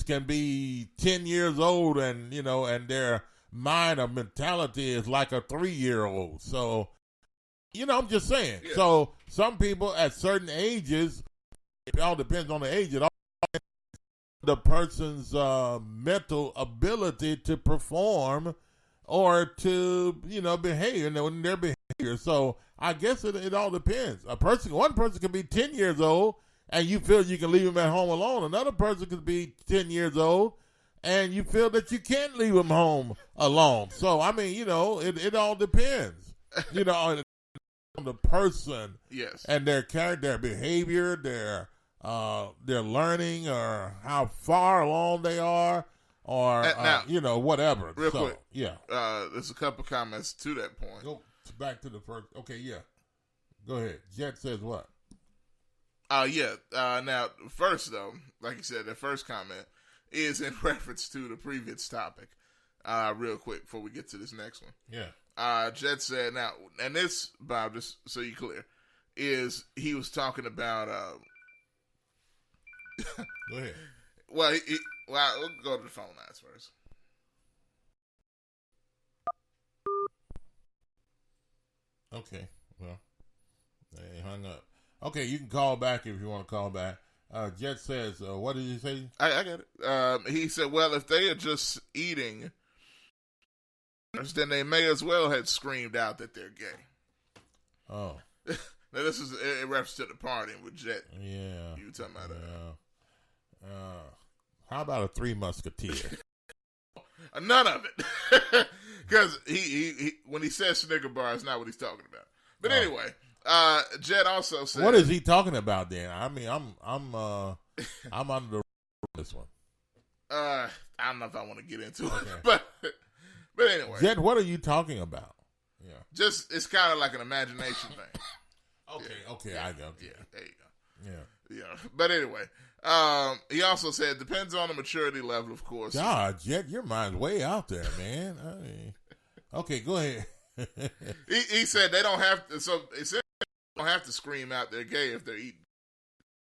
can be 10 years old and, and their mind or mentality is like a 3-year-old. So, I'm just saying. Yeah. So some people at certain ages, it all depends on the age. It all depends on the person's mental ability to perform or to, behave in their behavior. So I guess it all depends. One person could be 10 years old and you feel you can leave him at home alone. Another person could be 10 years old and you feel that you can't leave him home alone. So, I mean, it all depends, on the person. Yes. And their character, their behavior, their learning or how far along they are. Or, now, whatever. Real quick. Yeah. There's a couple comments to that point. Go back to the first. Okay, yeah. Go ahead. Jet says what? Now, first, though, like you said, the first comment is in reference to the previous topic. Real quick, before we get to this next one. Yeah. Jet said, now, and this, Bob, just so you're clear, is he was talking about... Go ahead. Well, we'll go to the phone lines first. Okay, well, they hung up. Okay, you can call back if you want to call back. Jet says, what did he say? I get it. He said, well, if they are just eating, then they may as well have screamed out that they're gay. Oh. Now, this is in reference to the party with Jet. Yeah. You were talking about that. How about a Three Musketeer? None of it. Because he when he says Snicker bar, it's not what he's talking about. But anyway, Jet also said, what is he talking about then? I mean, I'm under the this one. I don't know if I want to get into Okay. it, but anyway, Jet, what are you talking about? Yeah, just it's kind of like an imagination thing. Okay, I got you. Yeah, there you go. Yeah. But anyway, he also said it depends on the maturity level, of course. God, Jet, your mind's way out there, man. I mean, okay, go ahead. he said they don't have to. So they said they don't have to scream out they're gay if they're eating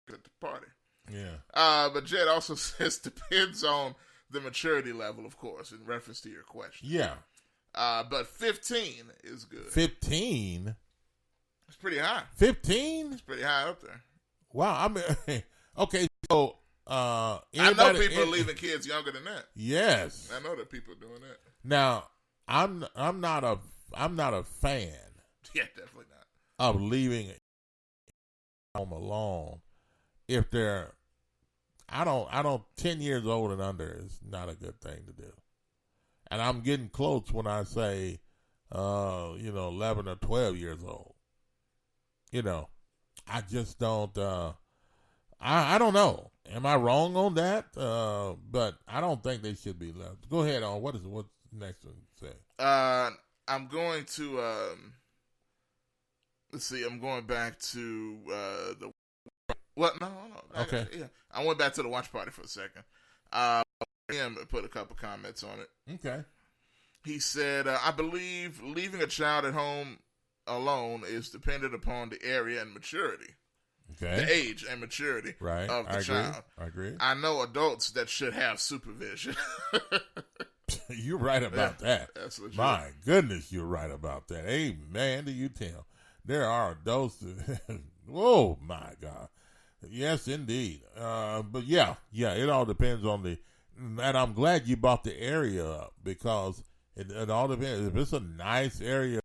at the party. Yeah. But Jet also says depends on the maturity level, of course, in reference to your question. Yeah. But 15 is good. 15. It's pretty high. 15? It's pretty high up there. Wow. I mean, okay, so I know people are leaving kids younger than that. Yes. I know that people are doing that. Now, I'm not a fan Yeah, definitely not. of leaving home alone if they're 10 years old and under is not a good thing to do. And I'm getting close when I say 11 or 12 years old. I just don't I don't know. Am I wrong on that? But I don't think they should be left. Go ahead on. What's the next one say? I'm going to let's see. I'm going back to the what? No. Okay. I went back to the watch party for a second. Him put a couple comments on it. Okay. He said, "I believe leaving a child at home alone is dependent upon the area and maturity." Okay. The age and maturity of the child. I agree. I know adults that should have supervision. You're right about that. That's legit. My goodness, you're right about that. Amen to you, Tim. There are adults that, oh my God. Yes, indeed. But yeah, it all depends on and I'm glad you brought the area up because it all depends. If it's a nice area,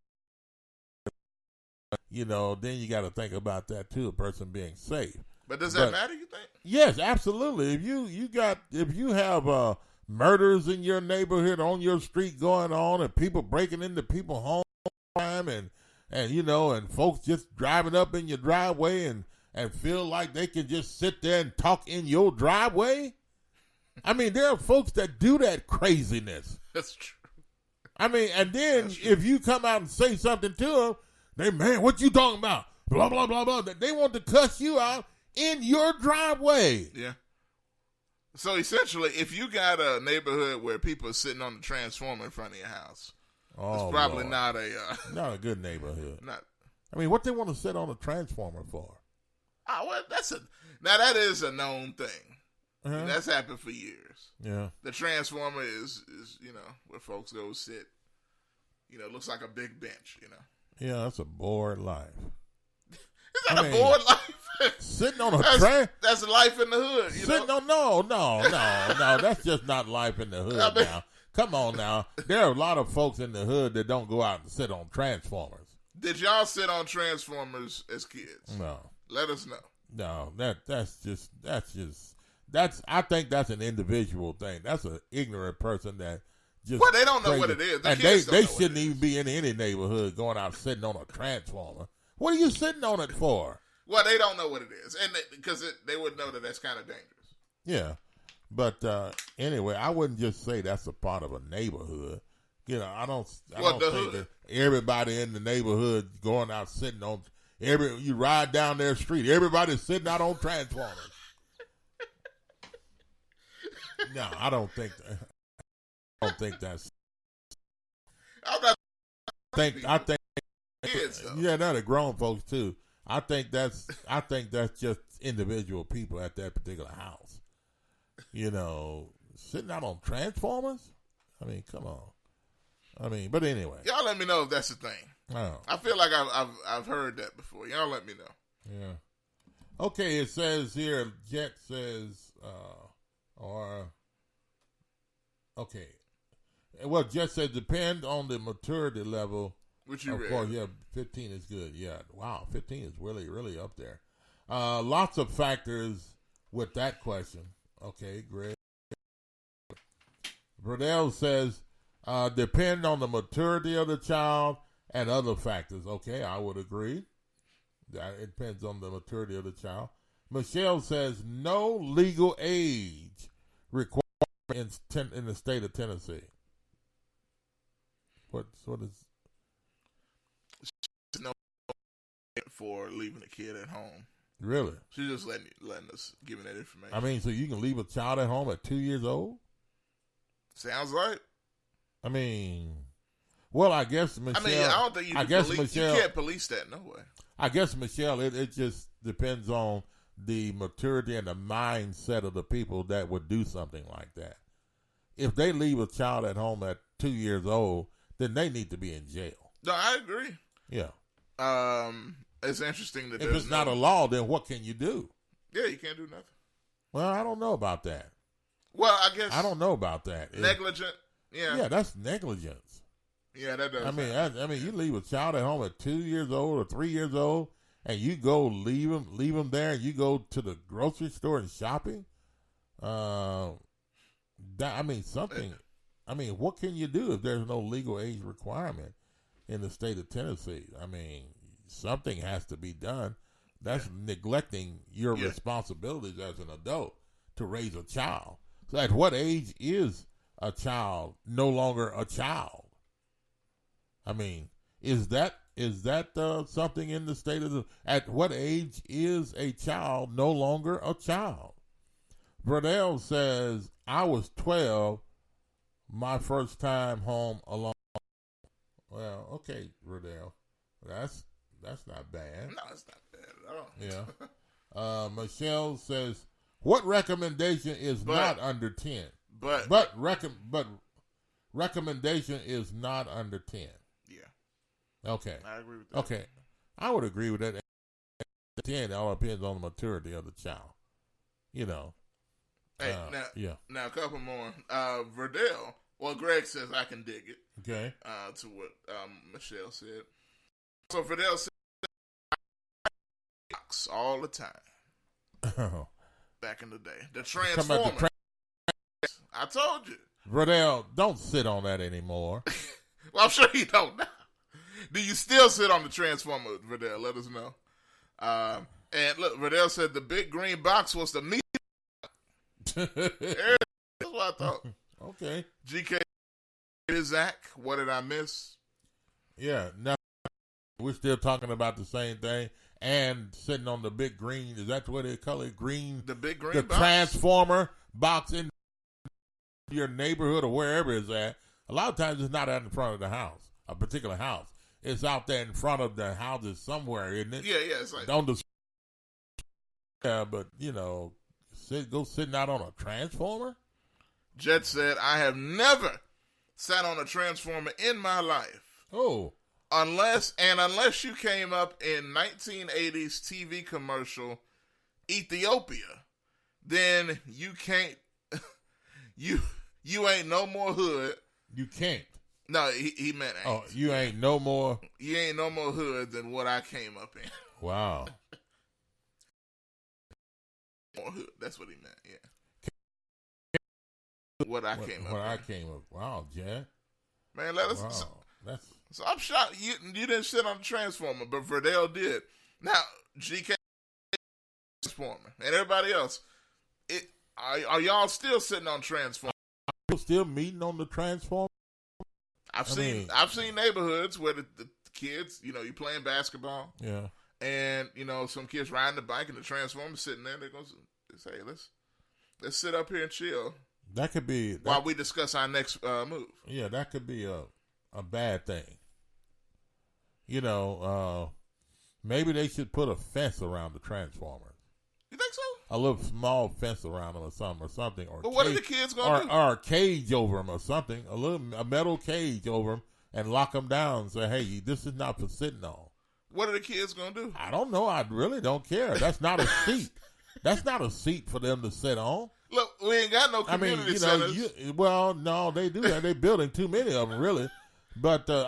then you got to think about that too, a person being safe. But does that matter, you think? Yes, absolutely. If you have murders in your neighborhood on your street going on and people breaking into people's home and folks just driving up in your driveway and feel like they can just sit there and talk in your driveway. I mean, there are folks that do that craziness. That's true. I mean, and then if you come out and say something to them, man, what you talking about? Blah, blah, blah, blah. They want to cuss you out in your driveway. Yeah. So essentially, if you got a neighborhood where people are sitting on the transformer in front of your house, it's probably Lord. not a good neighborhood. Not. I mean, what they want to sit on a transformer for? Well, that is a known thing. Uh-huh. That's happened for years. Yeah. The transformer is where folks go sit. Looks like a big bench. Yeah, that's a bored life. Is that a bored life? Sitting on a train? That's life in the hood. No. That's just not life in the hood now. Come on now. There are a lot of folks in the hood that don't go out and sit on transformers. Did y'all sit on transformers as kids? No. Let us know. No, I think that's an individual thing. That's an ignorant person that just. Well, they don't know what it is. They shouldn't even be in any neighborhood going out sitting on a transformer. What are you sitting on it for? Well, they don't know what it is, and because they would know that that's kind of dangerous. Yeah, but anyway, I wouldn't just say that's a part of a neighborhood. I don't think that everybody in the neighborhood going out sitting on you ride down their street, everybody's sitting out on transformers. No, I don't think that's. I think. Kids, yeah, they're the grown folks too. I think that's just individual people at that particular house. Sitting out on transformers. I mean, come on. But anyway, y'all let me know if that's a thing. Oh. I feel like I've heard that before. Y'all let me know. Yeah. Okay, it says here. Jet says, okay. Well, Jet says depend on the maturity level. Which you of read. course, yeah, 15 is good. Yeah, wow, 15 is really, really up there. Lots of factors with that question. Okay, great. Bradell says depend on the maturity of the child and other factors. Okay, I would agree. It depends on the maturity of the child. Michelle says no legal age required in the state of Tennessee. What is no for leaving a kid at home? Really? She's just letting us giving that information. I mean, so you can leave a child at home at 2 years old? Sounds like. I mean, well, I guess Michelle. I don't think you can't police that. No way. I guess Michelle, it just depends on the maturity and the mindset of the people that would do something like that. If they leave a child at home at 2 years old, then they need to be in jail. No, I agree. Yeah. it's interesting that if it's not a law, then what can you do? Yeah, you can't do nothing. Well, I don't know about that. Well, I guess I don't know about that. Negligent. Yeah, that's negligence. Yeah, that does. I mean, you leave a child at home at 2 years old or 3 years old, and you go leave them there, and you go to the grocery store and shopping. Something. I mean, what can you do if there's no legal age requirement in the state of Tennessee? I mean, something has to be done. That's neglecting your responsibilities as an adult to raise a child. So at what age is a child no longer a child? I mean, is that something in the state of at what age is a child no longer a child? Verdell says, I was 12, my first time home alone. Well, okay, Verdell. That's not bad. No, it's not bad at Yeah. all. Michelle says, what recommendation is not under 10? But recommendation is not under 10. Yeah. Okay. I agree with that. Okay. I would agree with that. 10, it all depends on the maturity of the child. You know. Hey, now a couple more. Verdell, well, Greg says I can dig it. Okay. To what Michelle said. So Verdell said all the time. Back in the day. The Transformer. I told you. Verdell, don't sit on that anymore. Well, I'm sure you don't now. Do you still sit on the Transformer, Verdell? Let us know. And look, Verdell said the big green box was the meat. That's what I thought. Okay. GK, Zach, what did I miss? Yeah, no, we're still talking about the same thing. And sitting on the big green, is that what they call it? Green? The big green the box? Transformer box in your neighborhood or wherever it's at. A lot of times it's not out in front of the house, a particular house. It's out there in front of the houses somewhere, isn't it? Yeah, it's like on the. Yeah, but you know, sitting out on a Transformer. Jet said, "I have never sat on a Transformer in my life." Oh, unless you came up in 1980s TV commercial Ethiopia, then you can't. You ain't no more hood. You can't. No, he meant ain't. Oh, you ain't no more. You ain't no more hood than what I came up in. Wow. More hood. That's what he meant. Yeah. What I came up. Wow, Jet. Man, let us. Wow, so I'm shocked you didn't sit on the Transformer, but Verdell did. Now GK Transformer and everybody else. Are y'all still sitting on Transformer? Still meeting on the Transformer? I've seen neighborhoods where the kids, you playing basketball. Yeah. And, some kids riding the bike and the Transformer sitting there. They're going to say, let's sit up here and chill. That could be. While we discuss our next move. Yeah, that could be a bad thing. Maybe they should put a fence around the Transformers. You think so? A little small fence around them or something. But what are the kids going to do? Or a cage over them or something. A metal cage over them and lock them down and say, hey, this is not for sitting on. What are the kids going to do? I don't know. I really don't care. That's not a seat. That's not a seat for them to sit on. Look, we ain't got no community centers. No, they do that. They're building too many of them, really. But too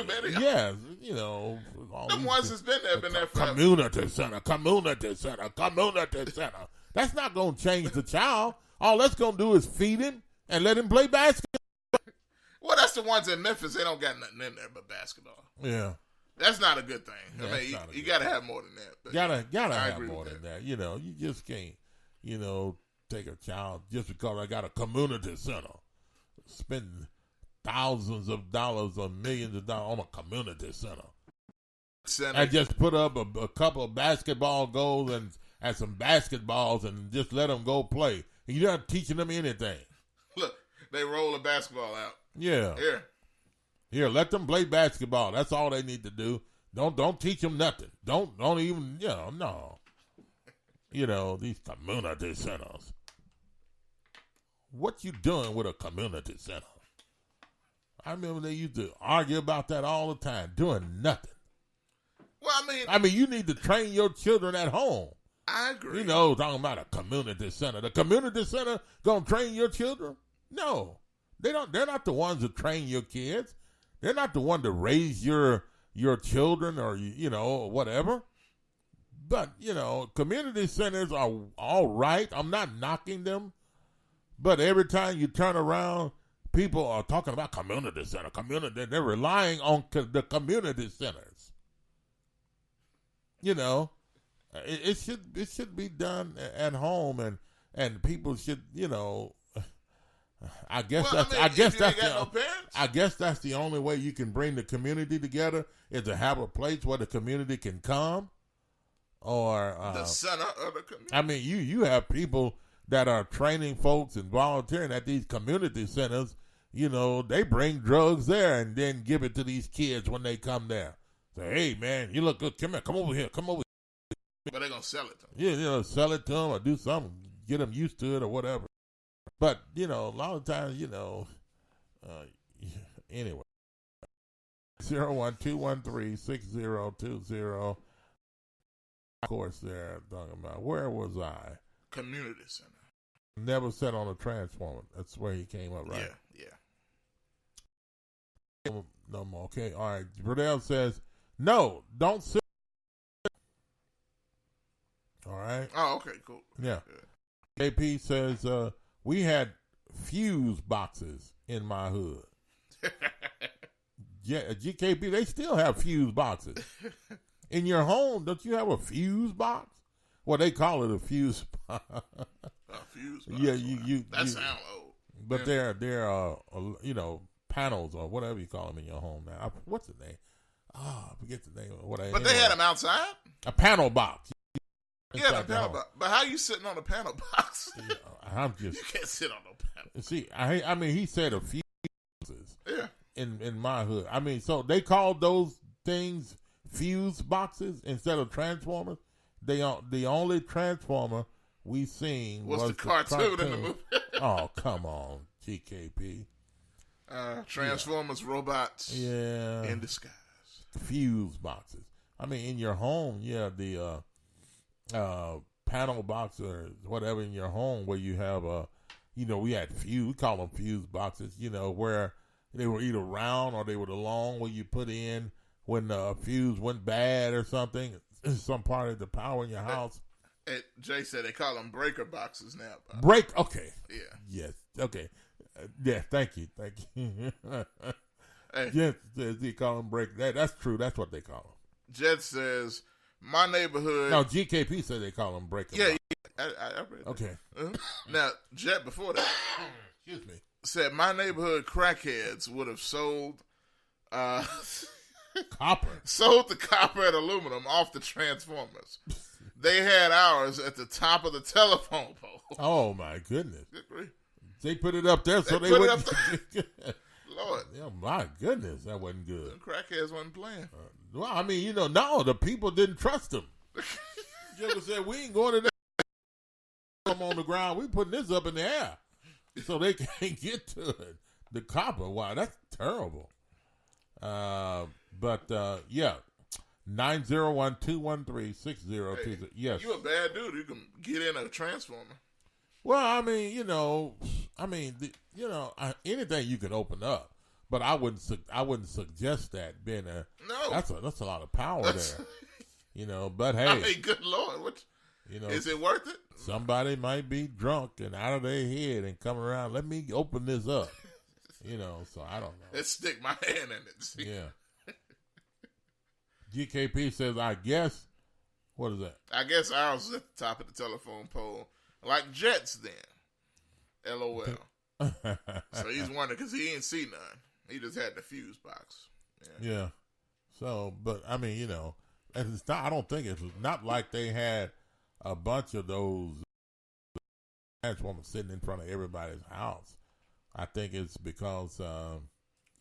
many. Yeah, the ones that's been there forever. Community center. That's not going to change the child. All that's going to do is feed him and let him play basketball. Well, that's the ones in Memphis. They don't got nothing in there but basketball. Yeah. That's not a good thing. You got to have more than that. But gotta have more than that. You just can't, take a child just because I got a community center. Spend thousands of dollars or millions of dollars on a community center. And just put up a couple of basketball goals and some basketballs and just let them go play. And you're not teaching them anything. Look, they roll a basketball out. Yeah. Here, let them play basketball. That's all they need to do. Don't teach them nothing. Don't even, no. These community centers. What you doing with a community center? I remember they used to argue about that all the time, doing nothing. Well, I mean, you need to train your children at home. I agree. You know, talking about a community center. The community center gonna train your children? No, they don't. They're not the ones that train your kids. They're not the one to raise your children or whatever. But community centers are all right. I'm not knocking them, but every time you turn around, people are talking about community center. They're relying on the community centers. It should be done at home, and people should, I guess that's the only way you can bring the community together is to have a place where the community can come, or the center of the community. I mean, you have people that are training folks and volunteering at these community centers. They bring drugs there and then give it to these kids when they come there. Say, hey man, you look good. Come over here. But they're going to sell it to them. Yeah, sell it to them or do something, get them used to it or whatever. But, a lot of times, anyway. 01213-6020. Of course, they're talking about, where was I? Community center. Never sat on a transformer. That's where he came up, right? Yeah. No more. Okay, all right. Burdell says, no, don't sit. All right. Oh, okay, cool. Yeah. Good. KP says, we had fuse boxes in my hood. Yeah, GKP, they still have fuse boxes. In your home, don't you have a fuse box? Well, they call it a fuse box. A fuse box. Yeah, that sounds old. But they're panels or whatever you call them in your home now. What's the name? I forget the name. But they had them outside? A panel box. Yeah, the panel box. But how you sitting on a panel box? I'm just. You can't sit on no panel. See, I mean, he said a few. Yeah. In my hood, I mean, so they called those things fuse boxes instead of transformers. The only transformer we seen was the cartoon in the movie. Oh, come on, GKP. Transformers, robots. Yeah. In disguise. Fuse boxes. I mean, in your home, the panel box or whatever in your home where you have we had we call them fuse boxes, where they were either round or they were the long where you put in when the fuse went bad or something, some part of the power in your house. Jay said they call them breaker boxes now. Okay. Yeah. Yes. Okay. Yeah. Thank you. Hey. Yes, they call them breaker. That's true. That's what they call them. Jet says, my neighborhood. No, GKP said they call them breaker boxes. I read that. Okay. Now, Jet before that. Excuse me. Said my neighborhood crackheads would have sold copper. Sold the copper and aluminum off the transformers. They had ours at the top of the telephone pole. Oh my goodness. They put it up there so they wouldn't. Lord. Yeah, my goodness, that wasn't good. The crackheads wasn't playing. Well, I mean, no, the people didn't trust them. Jigga said, we ain't going to that. Come on the ground. We putting this up in the air. So they can't get to it. The copper, wow, that's terrible. But 901-213-6020. Yes. You a bad dude. You can get in a transformer. Well, I mean, anything you can open up, but I wouldn't suggest that being no. That's a lot of power there. But hey, I mean, good Lord, is it worth it? Somebody might be drunk and out of their head and come around. Let me open this up. So I don't know. Let's stick my hand in it. See? Yeah. GKP says, I guess. What is that? I guess ours is at the top of the telephone pole. Like Jets then. LOL. So he's wondering because he ain't see none. He just had the fuse box. Yeah. So, but I mean, and it's not, I don't think it's not like they had a bunch of those transformers sitting in front of everybody's house. I think it's because,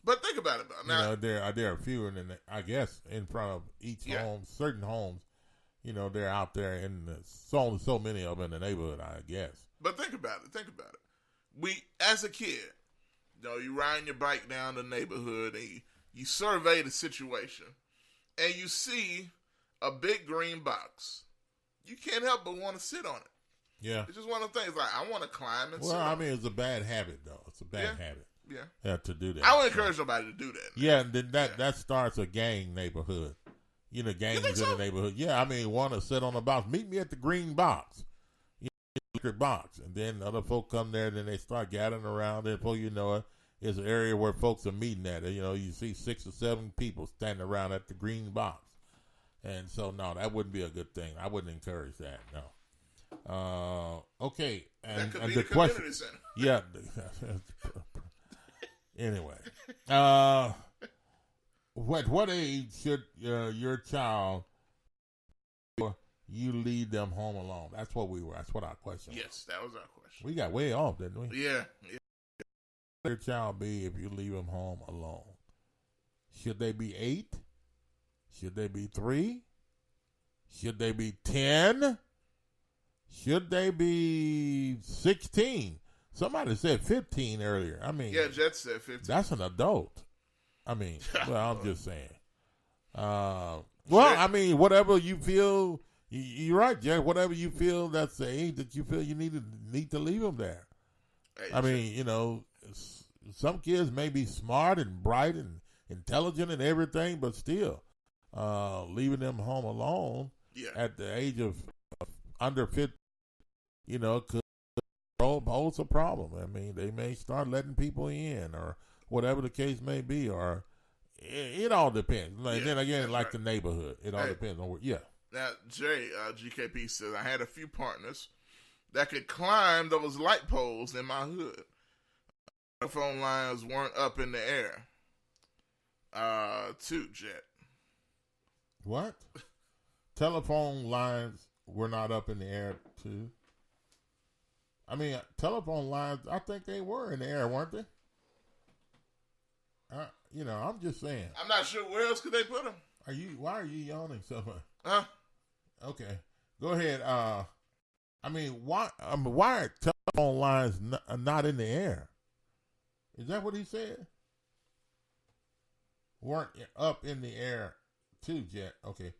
but think about it though. Now, there are fewer than I guess in front of each home. Certain homes, they're out there, and so many of them in the neighborhood. I guess. But think about it. We, as a kid, you riding your bike down the neighborhood, and you survey the situation, and you see a big green box, you can't help but want to sit on it. Yeah. It's just one of the things like I want to climb and sit Well, on I mean, it's a bad habit, though. It's a bad habit. Yeah. To do that. I would encourage nobody to do that. Yeah, and then that starts a gang neighborhood. You know, gangs in the neighborhood. Yeah, I mean, want to sit on a box. Meet me at the green box. Box, and then other folk come there, and then they start gathering around. And before you know it, it's an area where folks are meeting at. You know, you see 6 or 7 people standing around at the green box, and so no, that wouldn't be a good thing. I wouldn't encourage that. No. Okay, and, that could and be the the question, community center. Yeah. Anyway, what age should your child? You leave them home alone. That's what our question was. Yes, that was our question. We got way off, didn't we? Yeah. What your child be if you leave them home alone? Should they be 8? Should they be 3? Should they be 10? Should they be 16? Somebody said 15 earlier. I mean, yeah, Jet said 15. That's an adult. I mean, well, I'm just saying. Well, I mean, whatever you feel. You're right, Jack. Whatever you feel, that's the age that you feel you need to leave them there. Hey, I mean, you know, some kids may be smart and bright and intelligent and everything, but still, leaving them home alone at the age of under 50, you know, could pose a problem. I mean, they may start letting people in or whatever the case may be, or it all depends. Then again, like the neighborhood, it all depends on where. Now, Jay, GKP says, I had a few partners that could climb those light poles in my hood. Telephone lines weren't up in the air. Too, Jet. What? Telephone lines were not up in the air, too? I mean, telephone lines, I think they were in the air, weren't they? You know, I'm just saying. I'm not sure where else could they put them. Why are you yawning so much? Huh? Okay, go ahead. I mean, why are telephone lines not in the air? Is that what he said? Weren't up in the air too, Jet. Okay,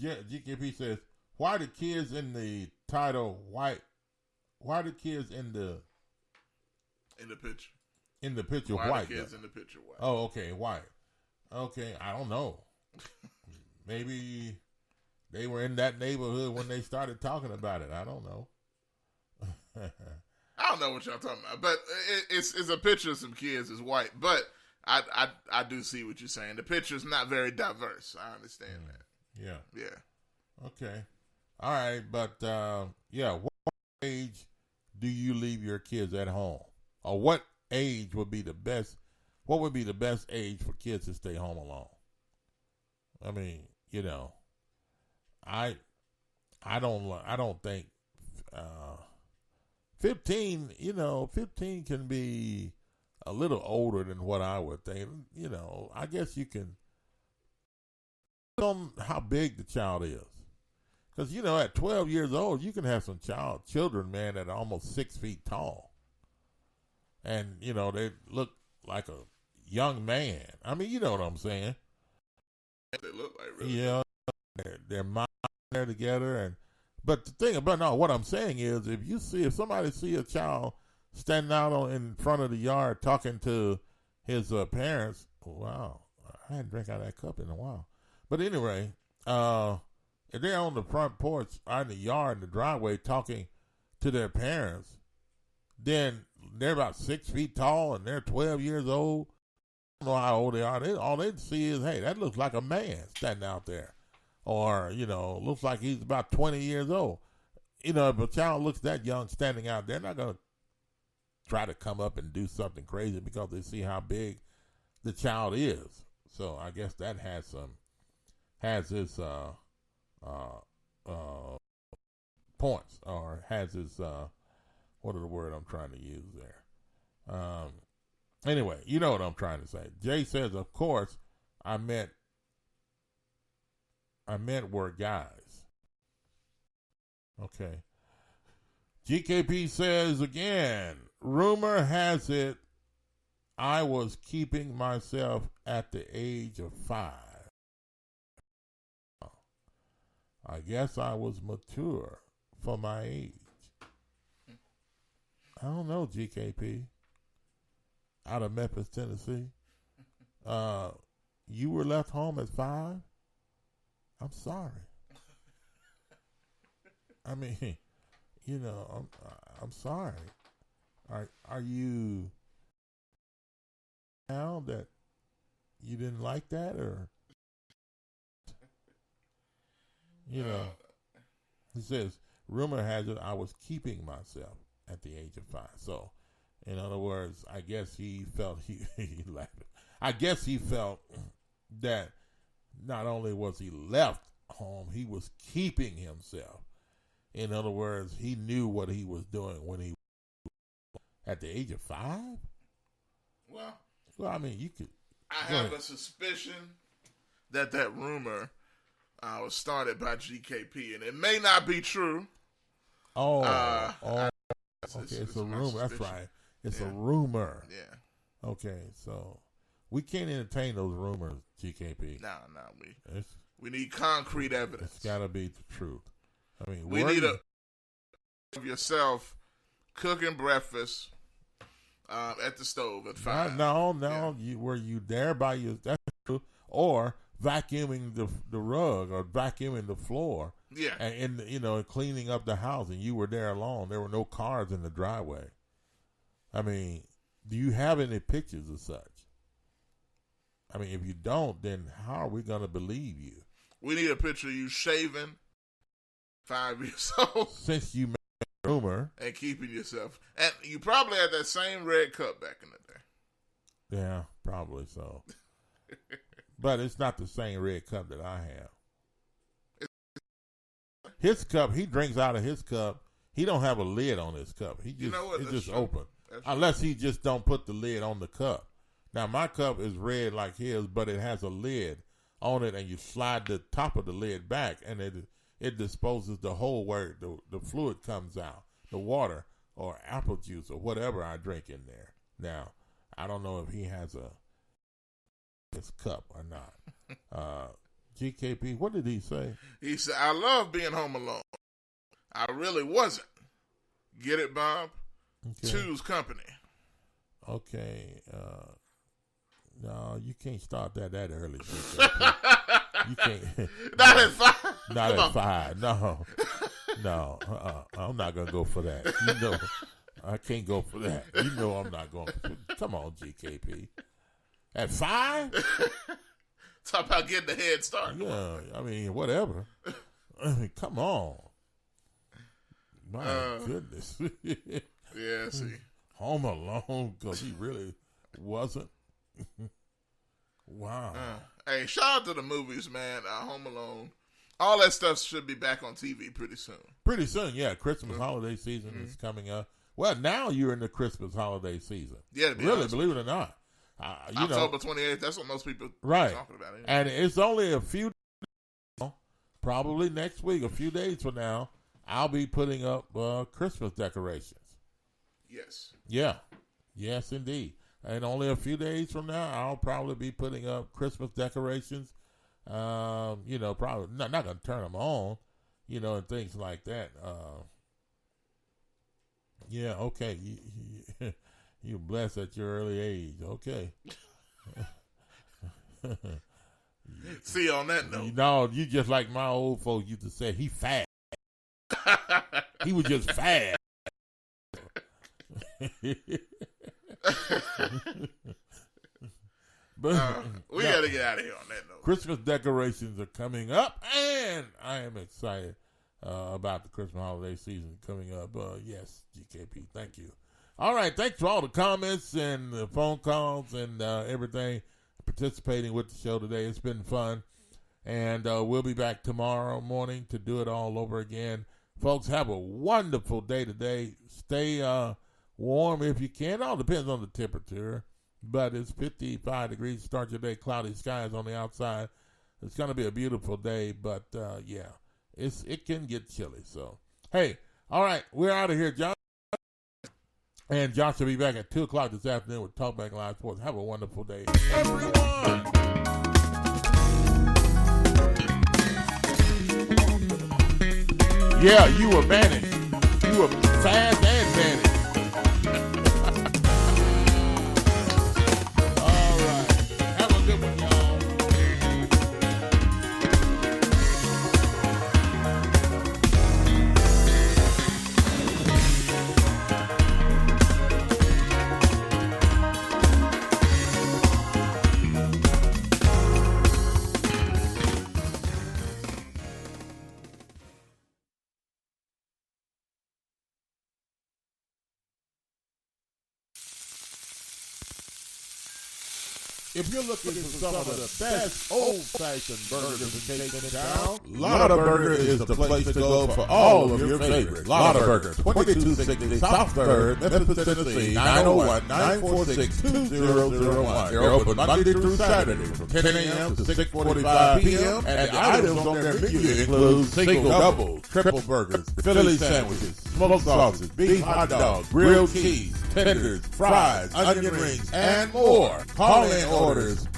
GKP says, why the kids in the title white? Why the kids in the picture? In the picture, why white. The kids in the picture, white. Oh, okay, white. Okay, I don't know. Maybe they were in that neighborhood when they started talking about it. I don't know. I don't know what y'all talking about, but it's a picture of some kids is white. But I do see what you're saying. The picture's not very diverse. I understand that. Yeah. Yeah. Okay. All right, but what age do you leave your kids at home, or what age would be the best? What would be the best age for kids to stay home alone? I mean, you know, I don't think 15. You know, 15 can be a little older than what I would think. You know, I guess you can on how big the child is, because you know, at 12 years old, you can have some children, man, that are almost 6 feet tall, and you know they look like a young man. I mean, you know what I'm saying? They look like really. Yeah, they're there together, but the thing about what I'm saying is, if somebody see a child standing out in front of the yard talking to his parents, wow, I hadn't drank out of that cup in a while. But anyway, if they're on the front porch or in the yard in the driveway talking to their parents, then they're about 6 feet tall and they're 12 years old. I don't know how old they are. All they see is, hey, that looks like a man standing out there. Or, you know, looks like he's about 20 years old. You know, if a child looks that young standing out, they're not going to try to come up and do something crazy because they see how big the child is. So I guess that has its points, or has its what are the word I'm trying to use there? Anyway, you know what I'm trying to say. Jay says, of course, I meant were guys. Okay. GKP says again, rumor has it I was keeping myself at the age of 5. I guess I was mature for my age. I don't know, GKP. Out of Memphis, Tennessee. You were left home at 5? I'm sorry. I mean, you know, I'm sorry. Are you now that you didn't like that, or you know? He says, rumor has it I was keeping myself at the age of 5. So, in other words, I guess he felt he laughed. I guess he felt that not only was he left home, he was keeping himself. In other words, he knew what he was doing when he at the age of 5. Well, I mean, you could. I have a suspicion that rumor was started by GKP, and it may not be true. Okay, it's a rumor. Suspicion. That's right. It's a rumor. Yeah. Okay, so we can't entertain those rumors, GKP. No, we need concrete evidence. It's got to be the truth. I mean, we need of yourself cooking breakfast at the stove at 5. No. Yeah. Were you there by your? That's true. Or vacuuming the rug or vacuuming the floor. Yeah. And cleaning up the house, and you were there alone. There were no cars in the driveway. I mean, do you have any pictures of such? I mean, if you don't, then how are we going to believe you? We need a picture of you shaving, 5 years old. Since you made a rumor. And keeping yourself. And you probably had that same red cup back in the day. Yeah, probably so. But it's not the same red cup that I have. His cup, he drinks out of his cup. He don't have a lid on his cup. It's just open. Unless he just don't put the lid on the cup. Now, my cup is red like his, but it has a lid on it, and you slide the top of the lid back, and it disposes the hole where the fluid comes out, the water or apple juice or whatever I drink in there. Now, I don't know if he has his cup or not. GKP, what did he say? He said, I love being home alone. I really wasn't. Get it, Bob? Okay. Choose company. Okay. No, you can't start that early. GKP. You can't. Not at 5. Not at 5. No. I'm not gonna go for that. You know, I can't go for that. You know, I'm not going. Come on, GKP. At 5? Talk about getting the head start. Yeah, I mean, whatever. I mean, come on. My goodness. Yeah, see. Home Alone, because he really wasn't. Wow. Hey, shout out to the movies, man. Home Alone. All that stuff should be back on TV pretty soon. Pretty soon, yeah. Christmas holiday season is coming up. Well, now you're in the Christmas holiday season. Yeah, really, believe it or not. October 28th, that's what most people are talking about. Anyway. And it's only a few days, probably next week, a few days from now, I'll be putting up Christmas decorations. Yes. Yeah. Yes, indeed. And only a few days from now, I'll probably be putting up Christmas decorations. Probably not going to turn them on, and things like that. Yeah, okay. You're blessed at your early age. Okay. See, on that note. No, you just like my old folks used to say, he fast. He was just fast. But we got to get out of here on that note. Christmas decorations are coming up, and I am excited about the Christmas holiday season coming up. Yes, GKP, thank you. All right, thanks for all the comments and the phone calls and everything, participating with the show today. It's been fun, and we'll be back tomorrow morning to do it all over again. Folks, have a wonderful day today. Stay warm if you can. It all depends on the temperature, but it's 55 degrees. Start your day, cloudy skies on the outside. It's going to be a beautiful day, but it can get chilly. So, hey, all right, we're out of here, John. And Josh will be back at 2 o'clock this afternoon with Talkback Live Sports. Have a wonderful day, everyone. Yeah, you were managed. You were fast and managed. All right. Have a good one, y'all. If you're looking for some of the best old-fashioned burgers and cakes in town, Lotta Burger is the place to go for all of your favorites. Lotta Burger, 2260 South 3rd, Memphis, Tennessee, 901-946-2001. They're open Monday through Saturday from 10 a.m. to 6:45 p.m. And the items on their menu include single, double, triple burgers, Philly sandwiches, smoked sausages, beef hot dogs, grilled cheese, tenders, fries, onion rings, and more. Call-in orders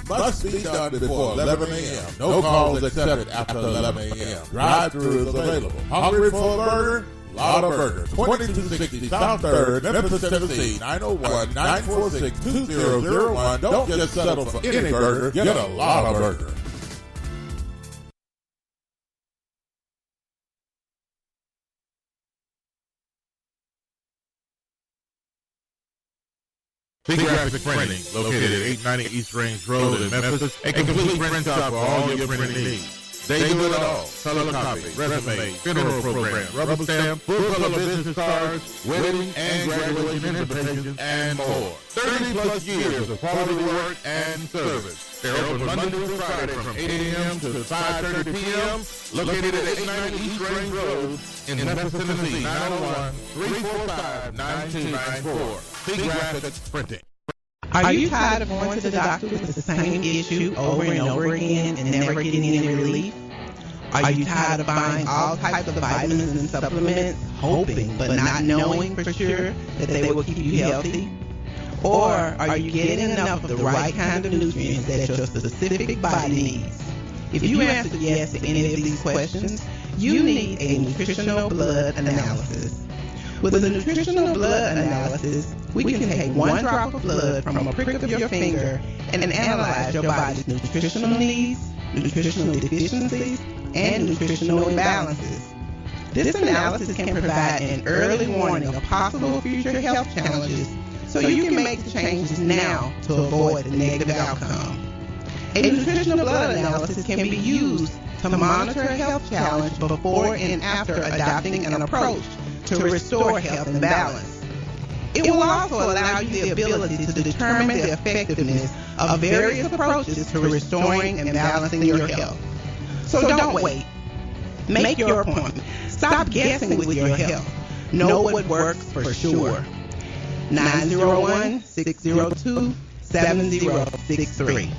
must be done before 11 a.m. No calls accepted after 11 a.m. Drive-thru is available. Hungry for a burger? Lotta Burger, 2260 South 3rd, Memphis, Tennessee, 901-946-2001. Don't just settle for any burger. Get a Lotta Burger. Graphic Printing, located at 890 East Range Road in Memphis, a complete print shop for all your printing needs. They do it all: color copy, resume, funeral program, rubber stamp, full color business cards, wedding and graduation invitations, and more. 30 plus years of quality work and service. They're open Monday through Friday from 8 a.m. to 5:30 p.m. Located at 890 East Range Road in Memphis, Tennessee, 901-345-9294. Graphic Printing. Are you tired of going to the doctor with the same issue over and over again and never getting any relief? Are you tired of buying all types of vitamins and supplements, hoping but not knowing for sure that they will keep you healthy? Or are you getting enough of the right kind of nutrients that your specific body needs? If you answer yes to any of these questions, you need a nutritional blood analysis. With a nutritional blood analysis, we can take one drop of blood from a prick of your finger and analyze your body's nutritional needs, nutritional deficiencies, and nutritional imbalances. This analysis can provide an early warning of possible future health challenges so you can make the changes now to avoid the negative outcome. A nutritional blood analysis can be used to monitor a health challenge before and after adopting an approach to restore health and balance. It will also allow you the ability to determine the effectiveness of various approaches to restoring and balancing your health. So don't wait. Make your appointment. Stop guessing with your health. Know what works for sure. 901-602-7063.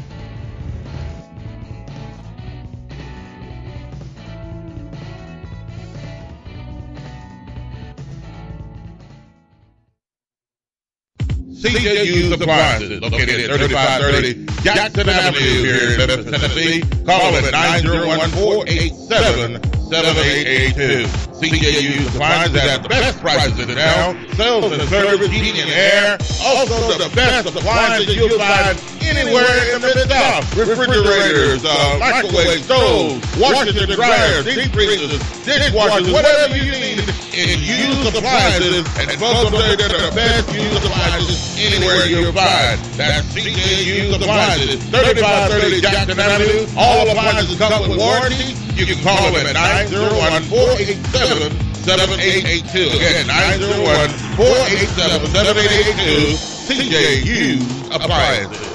CJU's Appliances, located at 3530 Jackson Avenue here in Memphis, Tennessee. Call them at 901-487-7882. CJU's Appliances has the best prices in town, sales and service, heating and air. Also the best appliances you'll find anywhere in the Mid-South. Refrigerators, microwave stoves, washers and dryers, deep freezers, dishwashers, whatever you need in used appliances. And folks will tell you they're the best used appliances anywhere you'll find. That's CJU's Appliances, 3530 Jackson Avenue. All appliances come with warranty. You can call them at 901-487-7882. Again, 901-487-7882. CJU's Appliances.